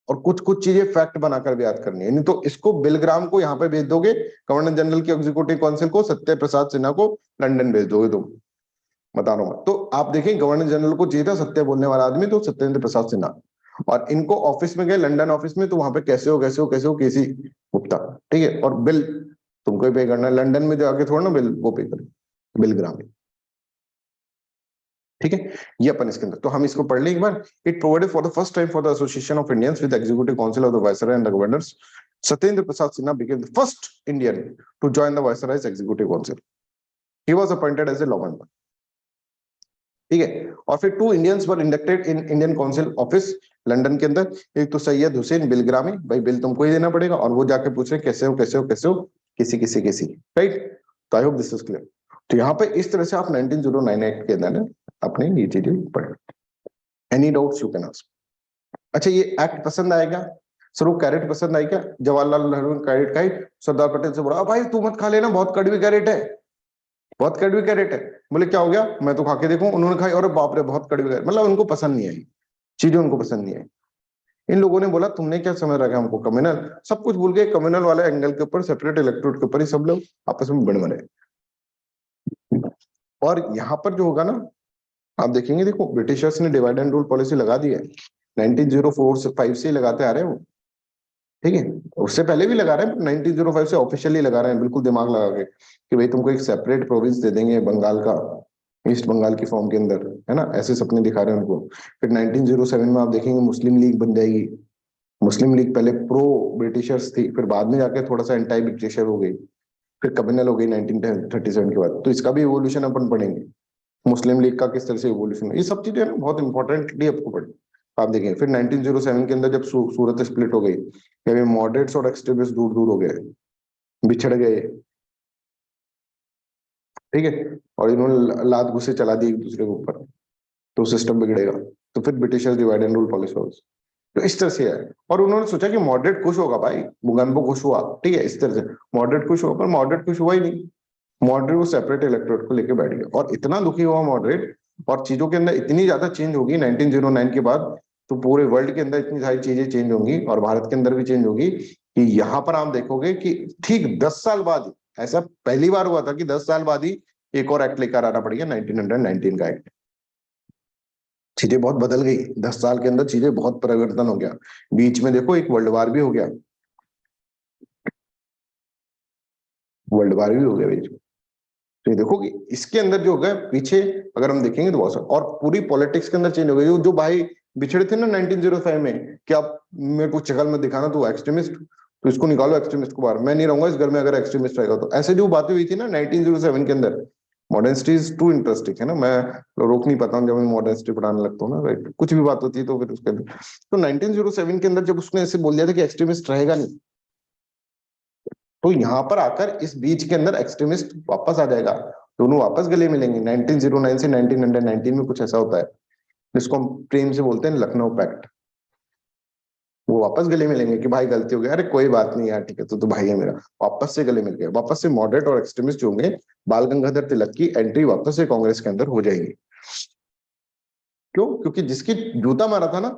और कुछ कुछ चीजें फैक्ट बनाकर भी याद करनी है। नहीं तो इसको बिलग्राम को यहाँ पे भेज दोगे, गवर्नर जनरल की एग्जीक्यूटिव काउंसिल को सत्य प्रसाद सिन्हा को लंदन भेज दोगे तुम, बता रहा हूं। तो आप देखें गवर्नर जनरल को चाहिए था सत्य बोलने वाला आदमी, तो सत्येंद्र प्रसाद सिन्हा। और इनको ऑफिस में गए, लंदन ऑफिस में, तो वहां पे कैसे हो कैसे हो कैसे हो केसी गुप्ता, ठीक है। और बिल तुमको ही पे करना है, लंदन में जाके थोड़ा ना बिल वो पे करें, बिलग्राम, ठीक है। ये अपन इसके अंदर तो हम इसको पढ़ लें एक बार। It provided for the first time for the association of Indians with executive council of the viceroy and the governors, Satyendra Prasad Sinha became the first Indian to join the viceroy's executive council. He was appointed as a law member, ठीक है। और फिर two Indians were inducted in Indian council office London के अंदर। एक तो सैयद हुसैन बिलग्रामी, भाई bill तुमको ही देना पड़ेगा, और वो जाके पूछ रहे कैसे हो कैसे हो कैसे हो किसी किसी किसी, राइट। तो I hope this is clear. तो यहाँ पे इस तरह से आप 1909 के अंदर अपने ये चीजें पढ़। Any doubts you can ask. अच्छा ये एक्ट पसंद आएगा सर, वो कैरेट पसंद आई क्या, जवाहरलाल नेहरू ने कैरेट खाई, सरदार पटेल से बोला भाई तू मत खा लेना बहुत कड़वी कैरेट है, बहुत कड़वी कैरेट है। बोले क्या हो गया, मैं तो खा के देखूं, उन्होंने खाई और बाप रे बहुत कड़वी कैरेट, मतलब उनको पसंद नहीं आई, चीजें उनको पसंद नहीं आई। इन लोगों ने बोला तुमने क्या समझ रखा हमको कम्युनल, सब कुछ भूल गए, कम्युनल वाले एंगल के ऊपर, सेपरेट इलेक्टोरेट के ऊपर ही सब लोग आपस में बन बने। और यहाँ पर जो होगा ना, आप देखेंगे, देखो ब्रिटिशर्स ने डिवाइड एंड रूल पॉलिसी लगा दी है, 1904 से 5 से ही लगाते आ रहे हैं वो, ठीक है। उससे पहले भी लगा रहे हैं, 1905 से ऑफिशियली लगा रहे हैं, बिल्कुल दिमाग लगा के कि भाई तुमको एक सेपरेट प्रोविंस दे देंगे बंगाल का, ईस्ट बंगाल की फॉर्म के अंदर, है ना, ऐसे सपने दिखा रहे हैं उनको। फिर 1907 में आप देखेंगे मुस्लिम लीग बन जाएगी। मुस्लिम लीग पहले प्रो ब्रिटिशर्स थी, फिर बाद में जाके थोड़ा सा एंटी ब्रिटिशर हो गई, फिर कम्युनल हो गई 1937 के बाद। तो इसका भी इवोल्यूशन अपन पढ़ेंगे, मुस्लिम लीग का किस तरह से इवोल्यूशन, ये सब चीजें ना बहुत इंपॉर्टेंटली आपको पढ़। आप देखें फिर 1907 के अंदर जब सूरत स्प्लिट हो गई, मॉडरेट्स और एक्सट्रीमिस्ट दूर दूर हो गए, बिछड़ गए, ठीक है। और इन्होंने लात घुसे चला दी एक दूसरे के ऊपर, तो सिस्टम बिगड़ेगा। तो फिर Britishers divide and rule policy, तो इस तरह से है। और उन्होंने सोचा कि मॉडरेट खुश होगा भाई, मुगनबो खुश हुआ, ठीक है, इस तरह से मॉडरेट खुश हुआ, पर मॉडरेट खुश हुआ ही नहीं। मॉडरेट वो सेपरेट इलेक्टोरेट को लेकर बैठ गया, और इतना दुखी हुआ मॉडरेट, और चीजों के अंदर इतनी ज्यादा चेंज होगी 1909 के बाद, तो पूरे वर्ल्ड के अंदर इतनी सारी चीजें चेंज होंगी और भारत के अंदर भी चेंज होगी कि यहाँ पर आप देखोगे कि ठीक 10 साल बाद ही, ऐसा पहली बार हुआ था कि 10 साल बाद ही एक और एक्ट लेकर आना पड़ेगा, 1919 का एक्ट। चीजें बहुत बदल गई 10 साल के अंदर, चीजें बहुत परिवर्तन हो गया। बीच में देखो एक वर्ल्ड वार भी हो गया, वर्ल्ड वार भी हो गया बीच में। तो ये देखो कि इसके अंदर जो होगा पीछे, अगर हम देखेंगे तो बहुत सारा, और पूरी पॉलिटिक्स के अंदर चेंज हो गई। जो भाई बिछड़े थे ना 1905 में कि आप मेरे को शक्ल में दिखाना तो एक्सट्रीमिस्ट, तो इसको निकालो एक्सट्रीमिस्ट को बाहर, मैं नहीं रहूंगा इस घर में अगर एक्सट्रीमिस्ट रहेगा तो, ऐसे जो बातें हुई थी ना 1907 के अंदर। मॉडर्निटी इज टू इंटरेस्टिंग है ना, मैं रोक नहीं पाता हूँ जब मैं मॉडर्निटी पढ़ाने लगता हूँ ना, राइट, कुछ भी बात होती है तो फिर उसके अंदर। तो 1907 के अंदर जब उसने ऐसे बोल दिया था कि एक्सट्रीमिस्ट रहेगा नहीं, तो यहां पर आकर इस बीच के अंदर एक्सट्रीमिस्ट वापस आ जाएगा, दोनों वापस गले मिलेंगे। 1909 से 1919 में कुछ ऐसा होता है जिसको हम प्रेम से बोलते हैं लखनऊ पैक्ट। वो वापस गले मिलेंगे कि भाई गलती हो गई, अरे कोई बात नहीं यार, ठीक है, तो भाई है मेरा, वापस से गले मिल गए, वापस से मॉडरेट और एक्सट्रीमिस्ट जो होंगे, बाल गंगाधर तिलक की एंट्री वापस से कांग्रेस के अंदर हो जाएगी। क्यों? क्योंकि जिसकी जूता मारा था ना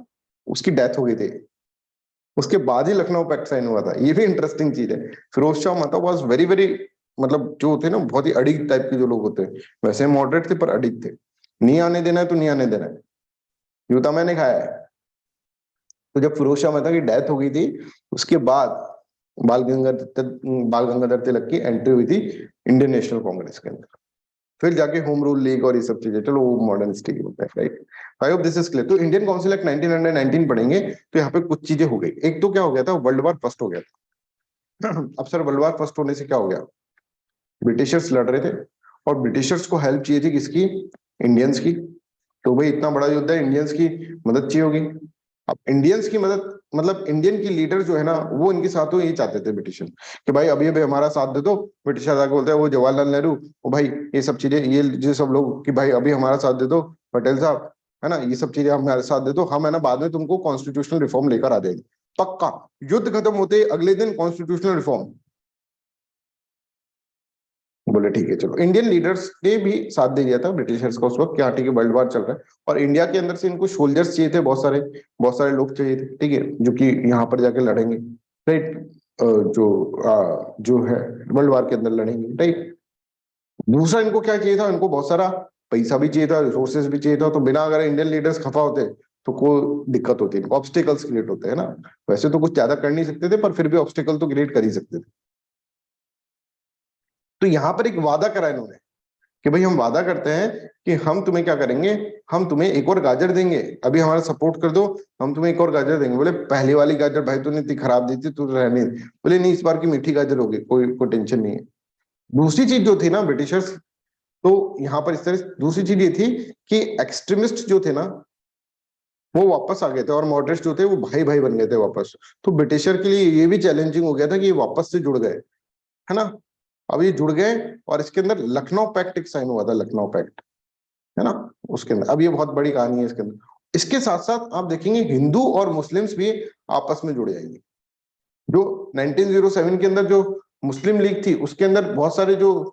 उसकी डेथ हो गई थी, उसके बाद ही लखनऊ पैक्ट साइन हुआ था। ये भी इंटरेस्टिंग चीज है। Firoz Shah Mehta was very very, मतलब जो थे ना बहुत ही अडिग टाइप के जो लोग होते हैं, वैसे मॉडरेट थे पर अडिग थे। नहीं आने देना है तो नहीं आने देना है, जूता मैंने खाया है। तो जब फिरोज शाह मेहता की डेथ हो गई थी, उसके बाद बाल गंगाधर तिलक की एंट्री हुई थी इंडियन नेशनल कांग्रेस के अंदर। फिर जाके होम रूल लीग और ये सब चीजें, चलो वो मॉडर्न स्टेज होता है, right. I hope this is clear. तो इंडियन काउंसिल एक्ट 1919 पढ़ेंगे तो यहाँ पे कुछ चीजें हो गई। एक तो क्या हो गया था, वर्ल्ड वॉर फर्स्ट हो गया था। अब सर वर्ल्ड वॉर फर्स्ट होने से क्या हो गया, ब्रिटिशर्स लड़ रहे थे और ब्रिटिशर्स को हेल्प चाहिए थी किसकी, इंडियंस की। तो भाई इतना बड़ा युद्ध है, इंडियंस की मदद चाहिए होगी। अब इंडियंस की मदद मतलब इंडियन की लीडर जो है ना वो इनके साथ हो, ये चाहते थे ब्रिटिशर कि भाई अभी अभी हमारा साथ दे दो। ब्रिटिशर आके बोलते हैं, वो जवाहरलाल नेहरू, वो भाई ये सब चीजें, ये सब लोग कि भाई अभी हमारा साथ दे दो, पटेल साहब, है ना, ये सब चीजें हमारे साथ दे दो, हम है ना बाद में तुमको कॉन्स्टिट्यूशनल रिफॉर्म लेकर आ देंगे। पक्का। युद्ध खत्म होते अगले दिन कॉन्स्टिट्यूशनल रिफॉर्म। बोले ठीक है चलो। इंडियन लीडर्स ने भी साथ दे दिया था ब्रिटिशर्स का उस वक्त कि हाँ ठीक है वर्ल्ड वार चल रहा है, और इंडिया के अंदर से इनको सोल्जर्स चाहिए थे, बहुत सारे लोग चाहिए थे, ठीक है, जो कि यहाँ पर जाके लड़ेंगे, राइट। जो है वर्ल्ड वार के अंदर लड़ेंगे, राइट। दूसरा इनको क्या चाहिए था, इनको बहुत सारा पैसा भी चाहिए था, रिसोर्सेज भी चाहिए था। तो बिना अगर इंडियन लीडर्स खफा होते तो कोई दिक्कत होती, ऑब्स्टिकल्स क्रिएट होते हैं ना। वैसे तो कुछ ज्यादा कर नहीं सकते थे, पर फिर भी ऑब्स्टिकल तो क्रिएट कर ही सकते थे। तो यहाँ पर एक वादा करा इन्होंने कि भाई हम वादा करते हैं कि हम तुम्हें क्या करेंगे, हम तुम्हें एक और गाजर देंगे, अभी हमारा सपोर्ट कर दो, हम तुम्हें एक और गाजर देंगे। बोले पहली वाली गाजर भाई तूने इतनी खराब दी थी, तू रहने दे। बोले नहीं, इस बार की मीठी गाजर होगी, कोई टेंशन नहीं है। दूसरी चीज जो थी ना ब्रिटिशर्स, तो यहाँ पर इस तरह दूसरी चीज ये थी कि एक्सट्रीमिस्ट जो थे ना वो वापस आ गए थे, और मॉडरेट्स जो थे वो भाई भाई बन गए थे वापस। तो ब्रिटिशर के लिए ये भी चैलेंजिंग हो गया था कि ये वापस से जुड़ गए, है ना। अब ये जुड़ गए और इसके अंदर लखनऊ पैक्ट एक साइन हुआ था, लखनऊ पैक्ट, है ना। उसके अंदर अब ये बहुत बड़ी कहानी है इसके अंदर। इसके साथ साथ आप देखेंगे हिंदू और मुस्लिम्स भी आपस में जुड़ जाएंगे। जो 1907 के अंदर जो मुस्लिम लीग थी उसके अंदर बहुत सारे जो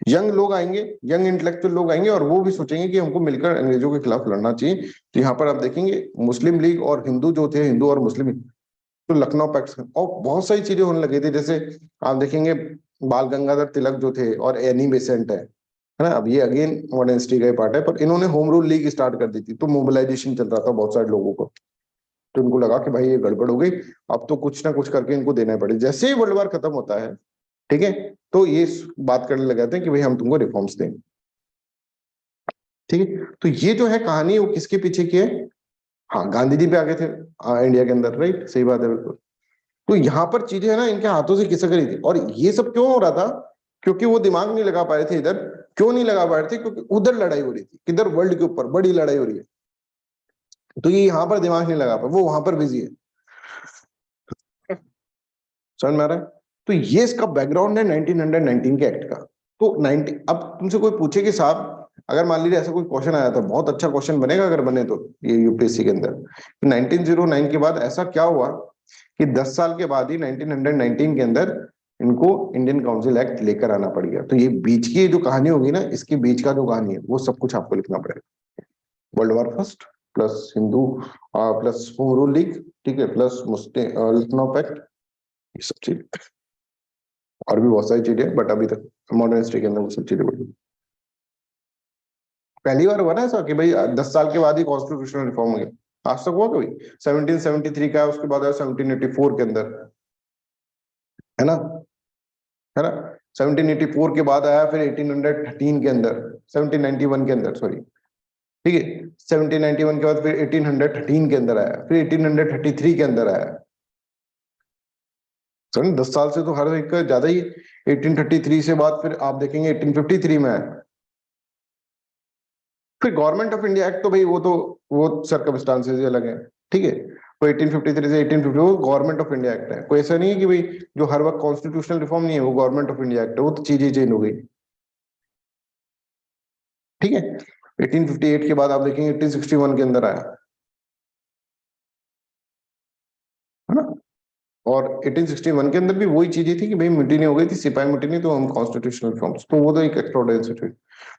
यंग लोग आएंगे, यंग इंटेलेक्चुअल लोग आएंगे, और वो भी सोचेंगे कि हमको मिलकर अंग्रेजों के खिलाफ लड़ना चाहिए। तो यहाँ पर आप देखेंगे मुस्लिम लीग और हिंदू जो थे, हिंदू और मुस्लिम, तो लखनऊ पैक्ट, और बहुत सारी चीजें होने लगी थी। जैसे आप देखेंगे बाल गंगाधर तिलक जो थे और एनी बेसेंट है ना। अब ये अगेन मॉडर्न हिस्ट्री का पार्ट है, पर इन्होंने होम रूल लीग स्टार्ट कर दी थी, तो मोबिलाइजेशन चल रहा था बहुत सारे लोगों को। तो इनको लगा कि भाई ये गड़बड़ हो गई, अब तो कुछ ना कुछ करके इनको देना पड़े। जैसे ही वर्ल्ड वार खत्म होता है, ठीक है, तो ये बात करने लग जाते हैं कि भाई हम तुमको रिफॉर्म्स देंगे, ठीक है। तो ये जो है कहानी वो किसके पीछे की है, हाँ गांधी जी पे आ गए थे इंडिया के अंदर, राइट, सही बात है बिल्कुल। तो यहाँ पर चीजें है ना इनके हाथों से खिसक रही थी, और ये सब क्यों हो रहा था, क्योंकि वो दिमाग नहीं लगा पा रहे थे इधर। क्यों नहीं लगा पा रहे थे, क्योंकि उधर लड़ाई हो रही थी, किधर, वर्ल्ड के ऊपर बड़ी लड़ाई हो रही है। तो ये यहाँ पर दिमाग नहीं लगा पा, वो वहां पर बिजी है। समझ में आ रहा है। तो ये इसका बैकग्राउंड है 1919 के एक्ट का। तो 90, अब तुमसे कोई पूछे कि साहब अगर मान लीजिए ऐसा कोई क्वेश्चन आया था, बहुत अच्छा क्वेश्चन बनेगा अगर बने तो ये यूपीएससी के अंदर, 1909 के बाद ऐसा क्या हुआ कि 10 साल के बाद ही 1919 के अंदर इनको इंडियन काउंसिल एक्ट लेकर आना पड़ गया। तो ये बीच की जो कहानी होगी ना, इसके बीच का जो कहानी है वो सब कुछ आपको लिखना पड़ेगा। World war first, plus Hindu, plus home rule league, ठीक है, प्लस मुस्लिम लखनऊ पैक्ट, ये सब चीज, और भी बहुत सारी चीजें, बट अभी तक मॉडर्न हिस्ट्री के अंदर वो सब चीजें बढ़ी। पहली बार हुआ ना ऐसा कि भाई 10 साल के बाद ही कॉन्स्टिट्यूशनल रिफॉर्म हो गया। आज तक हुआ कभी? 1773 का है, उसके बाद आया 1784 के अंदर, है ना, है ना। 1784 के बाद आया फिर 1813 के अंदर, 1791 के अंदर, सॉरी, ठीक है। 1791 के बाद फिर 1813 के अंदर आया, फिर 1833 के अंदर आया। सर 10 साल से तो हर एक का ज्यादा ही। 1833 से बाद फिर आप देखेंगे 1853 में आया। फिर गवर्नमेंट ऑफ इंडिया एक्ट, तो भाई वो सर्कमस्टांसेस अलग है, ठीक है। तो 1853 से 1850 वो गवर्नमेंट ऑफ इंडिया एक्ट है। कोई ऐसा नहीं है कि भाई जो हर वक्त कॉन्स्टिट्यूशनल रिफॉर्म नहीं है, वो गवर्नमेंट ऑफ इंडिया एक्ट है, वो तो चीजें चेंज हो गई, ठीक है। 1858 के बाद आप देखेंगे 1861 के अंदर आया, है ना। और 1861 के अंदर भी वही चीजें थी कि भाई म्यूटिनी हो गई थी, सिपाही म्यूटिनी, तो हम कॉन्स्टिट्यूशनल रिफॉर्म्स, तो वो तो एक एक्स्ट्राऑर्डिनरी सिचुएशन।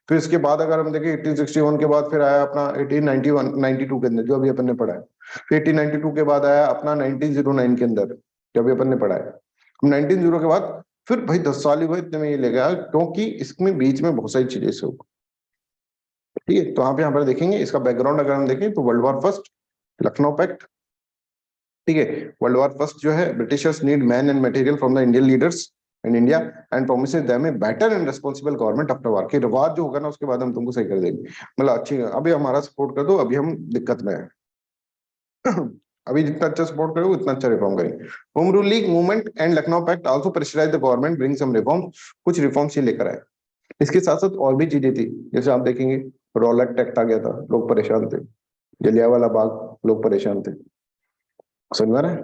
फिर इसके बाद अगर हम देखें 1861 के बाद फिर आया अपना 1891 92 के अंदर, जो अभी अपन ने पढ़ा है। फिर 1892 के बाद आया अपना 1909 के अंदर, जो अभी अपन ने पढ़ा है। 1900 के बाद फिर भाई 10 साल ही हुए इतने में ये ले गया, क्योंकि इसमें बीच में बहुत सारी चीजें से हो, ठीक है। तो यहाँ पर देखेंगे इसका बैकग्राउंड अगर हम देखें तो world war first, Lucknow pact, ठीक है। वर्ल्ड वॉर फर्स्ट जो है, Britishers need man and material from the Indian leaders in India and promises them a better and responsible government after war, कि वार जो होगा ना उसके बाद हम तुमको सही कर देंगे, मतलब अच्छी, अभी हमारा सपोर्ट कर दो, अभी हम दिक्कत में है। अभी जितना अच्छा सपोर्ट करोगे उतना अच्छा रिफॉर्म करेंगे। Home rule league movement and Lucknow pact also pressurise the government bring some reforms, कुछ रिफॉर्म्स ये लेकर आए। इसके साथ साथ और भी चीजें थी, जैसे आप देखेंगे रॉलेट एक्ट आ गया था, लोग परेशान थे, जलियांवाला बाग लोग परेशान थे, समझ में आ रहा है।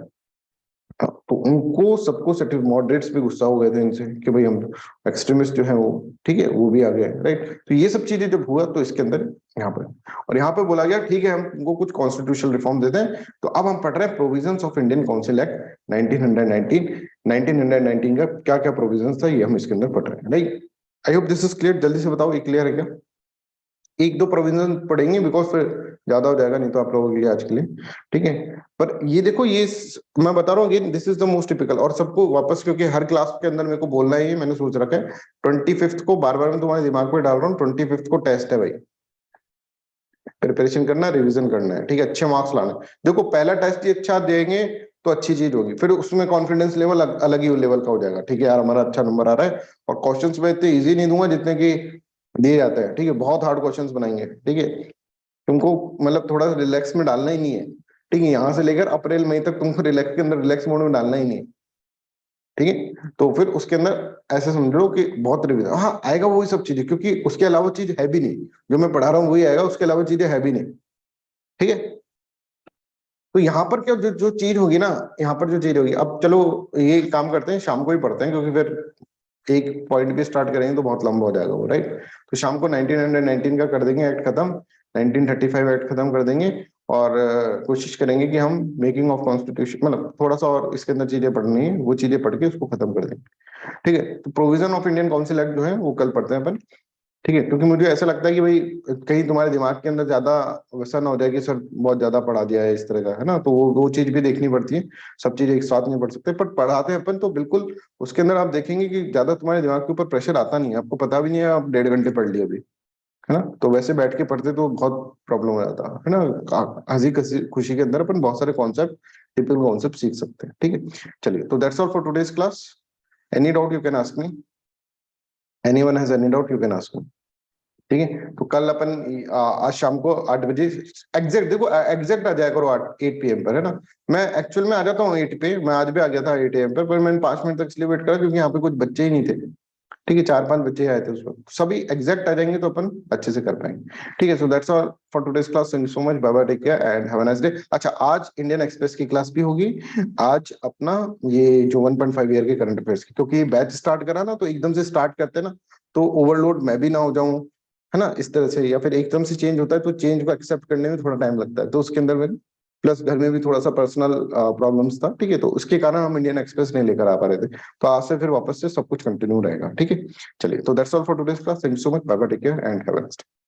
हाँ, तो उनको सबको सर्टिफ मॉडरेट्स भी गुस्सा हो गए थे इनसे कि भाई हम एक्सट्रीमिस्ट जो है वो, ठीक है, वो भी आ गए, राइट। तो ये सब चीजें जब हुआ तो इसके अंदर यहाँ पर, और यहाँ पे बोला गया ठीक है हम उनको कुछ कॉन्स्टिट्यूशनल रिफॉर्म देते हैं। तो अब हम पढ़ रहे हैं provisions of Indian council act 1919 का क्या क्या प्रोविजंस था, ये हम इसके अंदर पढ़ रहे हैं, right. I hope this is clear. जल्दी से बताओ ये क्लियर है क्या? एक दो प्रोविजन पढ़ेंगे बिकॉज फिर ज्यादा हो जाएगा नहीं तो आप लोगों के लिए आज के लिए, ठीक है। पर ये देखो, ये मैं बता रहा हूँ this is the most typical, और सबको वापस, क्योंकि हर क्लास के अंदर मेरे को बोलना है, ये मैंने सोच रखा है 25th को, बार बार मैं तुम्हारे दिमाग में डाल रहा हूँ, 25th को टेस्ट है भाई, प्रिपरेशन करना, रिविजन करना है, ठीक है, अच्छे मार्क्स लाना। देखो पहला टेस्ट ही अच्छा देंगे तो अच्छी चीज होगी, फिर उसमें कॉन्फिडेंस लेवल अलग ही लेवल का हो जाएगा, ठीक है यार हमारा अच्छा नंबर आ रहा है। और क्वेश्चंस में इतने इजी नहीं दूंगा जितने कि दिए जाते हैं, ठीक है, बहुत हार्ड क्वेश्चंस बनाएंगे, ठीक है। तुमको मतलब थोड़ा रिलैक्स में डालना ही नहीं है, ठीक है, यहाँ से लेकर अप्रैल मई तक तुमको रिलैक्स के अंदर, रिलैक्स मोड में डालना ही नहीं है, ठीक है। तो फिर उसके अंदर ऐसे समझ लो कि बहुत रिविजन, हाँ आएगा वही सब चीजें, क्योंकि उसके अलावा चीज है भी नहीं, जो मैं पढ़ा रहा हूँ वही आएगा, उसके अलावा चीजें है भी नहीं, ठीक है। तो यहाँ पर क्या जो जो चीज होगी ना, यहाँ पर जो चीज होगी, अब चलो ये काम करते हैं, शाम को ही पढ़ते हैं, क्योंकि फिर एक पॉइंट भी स्टार्ट करेंगे तो बहुत लंबा हो जाएगा वो, राइट। तो शाम को 1919 का कर देंगे एक्ट खत्म, 1935 एक्ट खत्म कर देंगे, और कोशिश करेंगे कि हम मेकिंग ऑफ कॉन्स्टिट्यूशन, मतलब थोड़ा सा और इसके अंदर चीजें पढ़नी है, वो चीजें पढ़ के उसको खत्म कर देंगे, ठीक है। तो provision of Indian council act जो है वो कल पढ़ते हैं अपन, ठीक है, क्योंकि मुझे ऐसा लगता है कि भाई कहीं तुम्हारे दिमाग के अंदर ज्यादा वैसा ना हो जाए कि सर बहुत ज्यादा पढ़ा दिया है इस तरह का, है ना, तो वो चीज भी देखनी पड़ती है, सब चीज एक साथ नहीं पढ़ सकते, पर पढ़ाते हैं अपन तो बिल्कुल उसके अंदर आप देखेंगे कि ज्यादा तुम्हारे दिमाग के ऊपर प्रेशर आता नहीं है, आपको पता भी नहीं है आप 1.5 घंटे पढ़ लिए अभी, है ना। तो वैसे बैठ के पढ़ते तो बहुत प्रॉब्लम हो जाता है ना, हंसी खुशी के अंदर अपन बहुत सारे कॉन्सेप्ट, टिपिकल कॉन्सेप्ट सीख सकते हैं, ठीक है। चलिए, तो that's all for today's class. Any doubt you can ask me, anyone has any doubt you can ask me, ठीक है। तो कल अपन आज शाम को 8 बजे एग्जैक्ट, देखो एग्जैक्ट आ जाया करो 8 PM पर, है ना। मैं एक्चुअल में आ जाता हूँ 8 पे, मैं आज भी आ गया था 8 AM पर मैंने 5 मिनट तक इसलिए वेट करा क्योंकि यहाँ पे कुछ बच्चे ही नहीं थे, ठीक है, 4-5 बच्चे आए थे उस वक्त, सभी एग्जैक्ट आ जाएंगे तो अपन अच्छे से कर पाएंगे, ठीक है। So that's all for today's class, thank you so much, bye bye, take care and have a nice day. अच्छा, आज इंडियन एक्सप्रेस की क्लास भी होगी, आज अपना ये जो 1.5 ईयर के करंट अफेयर्स की, क्योंकि बैच स्टार्ट करा ना तो एकदम से स्टार्ट करते हैं ना, तो ओवरलोड मैं भी ना हो जाऊं, है ना, इस तरह से, या फिर एकदम से चेंज होता है तो चेंज को एक्सेप्ट करने में थोड़ा टाइम लगता है, तो उसके अंदर में प्लस घर में भी थोड़ा सा पर्सनल प्रॉब्लम्स था, ठीक है, तो उसके कारण हम इंडियन एक्सप्रेस नहीं लेकर आ पा रहे थे। तो आज से फिर वापस से सब कुछ कंटिन्यू रहेगा, ठीक है। चलिए, तो that's all for today's class, thank you so much, bye bye, take care and have a nice day.